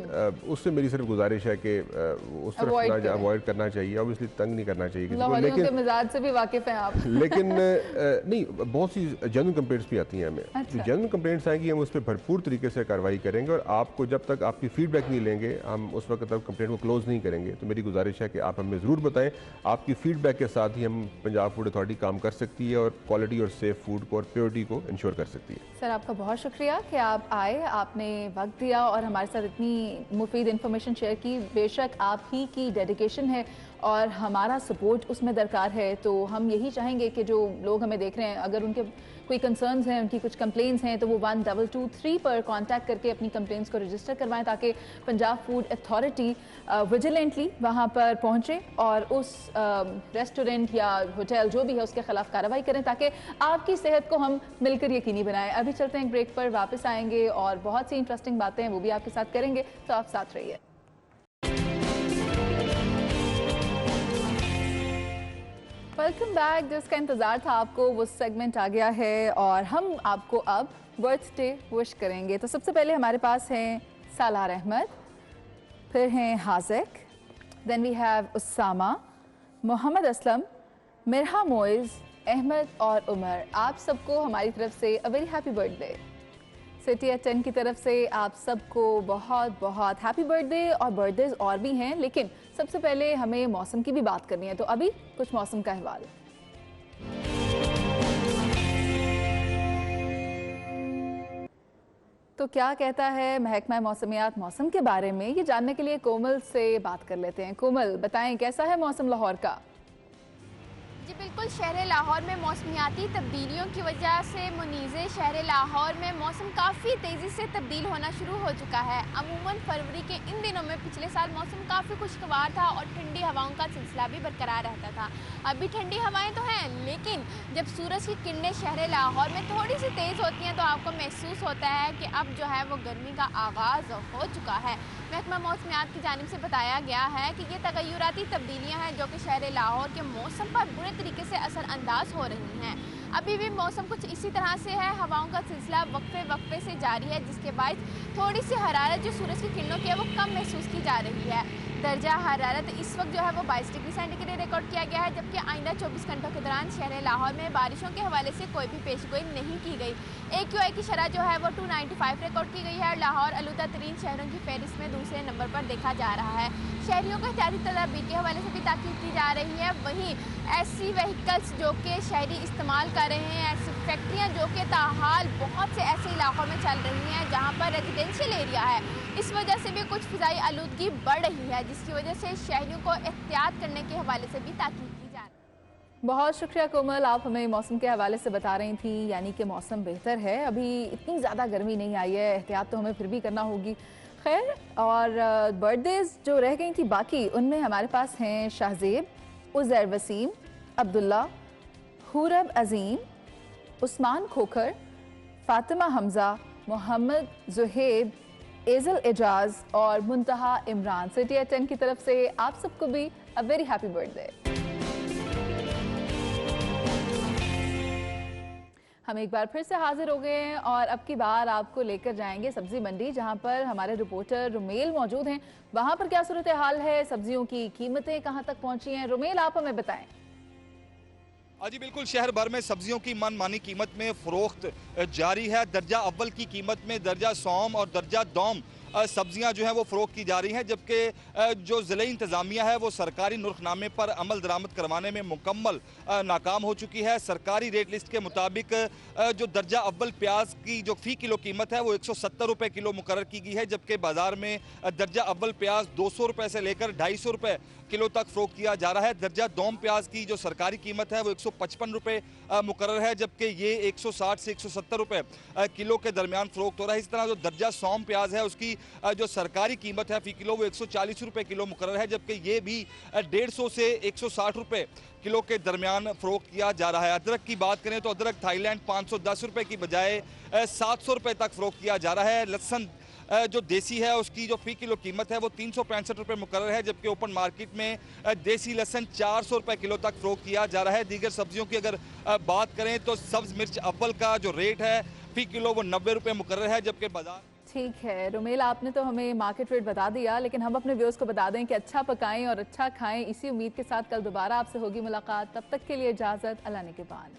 उससे मेरी सिर्फ गुजारिश है कि उस तरफ अवॉइड करना चाहिए। ऑब्वियसली तंग नहीं करना चाहिए किसी को, लेकिन मिजाज से भी वाकिफ हैं आप। लेकिन नहीं, बहुत सी जेन्युइन कंप्लेंट्स भी आती हैं हमें। जो जेन्युइन कंप्लेंट्स आएंगी हम उस पर भरपूर तरीके से कार्रवाई करेंगे, और आपको जब तक आपकी फीडबैक नहीं लेंगे, हम उस वक्त तक कंप्लेंट को क्लोज नहीं करेंगे। तो मेरी गुजारिश है कि आप हमें ज़रूर बताएं, आपकी फीडबैक के साथ ही हम पंजाब फूड अथॉरिटी काम कर सकती है। और क्वालिटी और सेफ फूड को और प्योरिटी को इंश्योर कर सकती है। सर आपका बहुत शुक्रिया कि आप आए, आपने वक्त दिया और हमारे साथ इतनी मुफीद इन्फॉर्मेशन शेयर की। बेशक आप ही की डेडिकेशन है और हमारा सपोर्ट उसमें दरकार है। तो हम यही चाहेंगे कि जो लोग हमें देख रहे हैं, अगर उनके कोई कंसर्न्स हैं, उनकी कुछ कंप्लेंट्स हैं, तो वो 1223 पर कांटेक्ट करके अपनी कंप्लेंट्स को रजिस्टर करवाएं ताकि पंजाब फूड अथॉरिटी विजिलेंटली वहाँ पर पहुँचे और उस रेस्टोरेंट या होटल जो भी है उसके खिलाफ कार्रवाई करें ताकि आपकी सेहत को हम मिलकर यकीनी बनाएं। अभी चलते हैं एक ब्रेक पर, वापस आएंगे और बहुत सी इंटरेस्टिंग बातें हैं वो भी आपके साथ करेंगे, तो आप साथ रहिए। Welcome back. जिसका इंतज़ार था आपको वो सेगमेंट आ गया है और हम आपको अब बर्थडे विश करेंगे। तो सबसे पहले हमारे पास हैं सालार अहमद, फिर हैं Haziq, then we have Usama, Mohammad Aslam, Mirha Moiz, Ahmed और उमर। आप सबको हमारी तरफ से a very happy birthday. City at 10 की तरफ से आप सबको बहुत बहुत हैप्पी बर्थडे। और बर्थडेज और भी हैं, लेकिन सबसे पहले हमें मौसम की भी बात करनी है, तो अभी कुछ मौसम का अहवाल। तो क्या कहता है महकमा मौसमियात मौसम के बारे में, ये जानने के लिए कोमल से बात कर लेते हैं। कोमल बताएं कैसा है मौसम लाहौर का? जी बिल्कुल, शहर लाहौर में मौसमियाती तब्दीलियों की वजह से मुनीज़े शहर लाहौर में मौसम काफ़ी तेज़ी से तब्दील होना शुरू हो चुका है। अमूमन फरवरी के इन दिनों में पिछले साल मौसम काफ़ी खुशगवार था और ठंडी हवाओं का सिलसिला भी बरकरार रहता था। अभी ठंडी हवाएं तो हैं, लेकिन जब सूरज की किरणें शहर लाहौर में थोड़ी सी तेज़ होती हैं तो आपको महसूस होता है कि अब जो है वो गर्मी का आगाज़ हो चुका है। महकमा मौसमियात की जानिब से बताया गया है कि ये तगय्युराती तब्दीलियाँ हैं जो कि शहर लाहौर के मौसम पर बुरे तरीके से असरअंदाज हो रही हैं। अभी भी मौसम कुछ इसी तरह से है, हवाओं का सिलसिला वक्फे वक्फे से जारी है, जिसके बाद थोड़ी सी हरारत जो सूरज की किरणों की है वो कम महसूस की जा रही है। दर्जा हरारत इस वक्त जो है वो 22 डिग्री सेंटीग्रेड रिकॉर्ड किया गया है, जबकि आइंदा 24 घंटों के दौरान शहर लाहौर में बारिशों के हवाले से कोई भी पेशगोई नहीं की गई। AQI की शरह जो है वो 295 रिकॉर्ड की गई है और लाहौर आलूदा तरीन शहरों की फहरिस्त में दूसरे नंबर पर देखा जा रहा है। शहरियों को एहतियाती तदाबीर के हवाले से भी ताकीद की जा रही है। वहीं ऐसी व्हीकल्स जो कि शहरी इस्तेमाल कर रहे हैं, ऐसी फैक्ट्रियाँ जो कि ताहाल बहुत से ऐसे इलाकों में चल रही हैं जहाँ पर रेजिडेंशियल एरिया है, इस वजह से भी कुछ फ़िज़ाई आलूदगी बढ़ रही है, जिसकी वजह से शहरियों को एहतियात करने के हवाले से भी ताकीद की जा रही है। बहुत शुक्रिया कोमल, आप हमें मौसम के हवाले से बता रही थी, यानी कि मौसम बेहतर है, अभी इतनी ज़्यादा गर्मी नहीं आई है, एहतियात तो हमें फिर भी करना होगी। खैर, और बर्थडेज जो रह गई थी बाकी, उनमें हमारे पास हैं शाहजेब, उज़ैर वसीम, अब्दुल्ला, हुरब अजीम, उस्मान खोखर, फातिमा हमज़ा, मोहम्मद जुहेब, एजल एजाज और मुंतहा इमरान। सिटी एट 10 की तरफ से आप सबको भी अ वेरी हैप्पी बर्थडे। हम एक बार फिर से हाजिर हो गए हैं और अब की बार आपको लेकर जाएंगे सब्जी मंडी, जहां पर हमारे रिपोर्टर रुमेल मौजूद हैं। वहां पर क्या सूरत हाल है, सब्जियों की कीमतें कहां तक पहुंची हैं, रुमेल आप हमें बताएं। जी बिल्कुल, शहर भर में सब्जियों की मनमानी कीमत में फरोख्त जारी है। दर्जा अव्वल की कीमत में दर्जा सौम और दर्जा दौम सब्जियां जो हैं वो फ़रोख्त की जा रही हैं, जबकि जो ज़िले इंतज़ामिया है वो सरकारी नुर्खनामे पर अमल दरामद करवाने में मुकम्मल नाकाम हो चुकी है। सरकारी रेट लिस्ट के मुताबिक जो दर्जा अव्वल प्याज की जो फ़ी किलो कीमत है वो 170 रुपये किलो मुकर्रर की गई है, जबकि बाज़ार में दर्जा अव्वल प्याज 200 रुपये से लेकर 250 रुपये किलो तक फ़रोख्त किया जा रहा है। दर्जा दौम प्याज की जो सरकारी कीमत है वो 155 रुपये मुकर्रर है, जबकि ये 160 से 170 रुपये किलो के दरमियान फ़रोख्त हो रहा है। इस तरह जो दर्जा सौम प्याज है उसकी जो सरकारी कीमत है फ़ी किलो वो 140 रुपये किलो मुकर्रर है, जबकि ये भी 150 से 160 रुपये किलो के दरमियान फ़रोख्त किया जा रहा है। अदरक की बात करें तो अदरक थाईलैंड 510 रुपये की बजाय 700 रुपये तक फ़रोख्त किया जा रहा है। लहसुन जो देसी है उसकी जो फ़ी किलो कीमत है वो 365 रुपये मुकर्रर है, जबकि ओपन मार्केट में देसी लहसुन 400 रुपये किलो तक फ़रोख्त किया जा रहा है। दीगर सब्जियों की अगर बात करें तो सब्ज़ मिर्च अव्वल का जो रेट है फ़ी किलो वो 90 रुपये मुकर्रर है, जबकि बाजार। ठीक है रुमेल, आपने तो हमें मार्केट रेट बता दिया, लेकिन हम अपने व्यूअर्स को बता दें कि अच्छा पकाएं और अच्छा खाएं। इसी उम्मीद के साथ कल दोबारा आपसे होगी मुलाकात, तब तक के लिए इजाज़त, अल्लाह ने के बाद।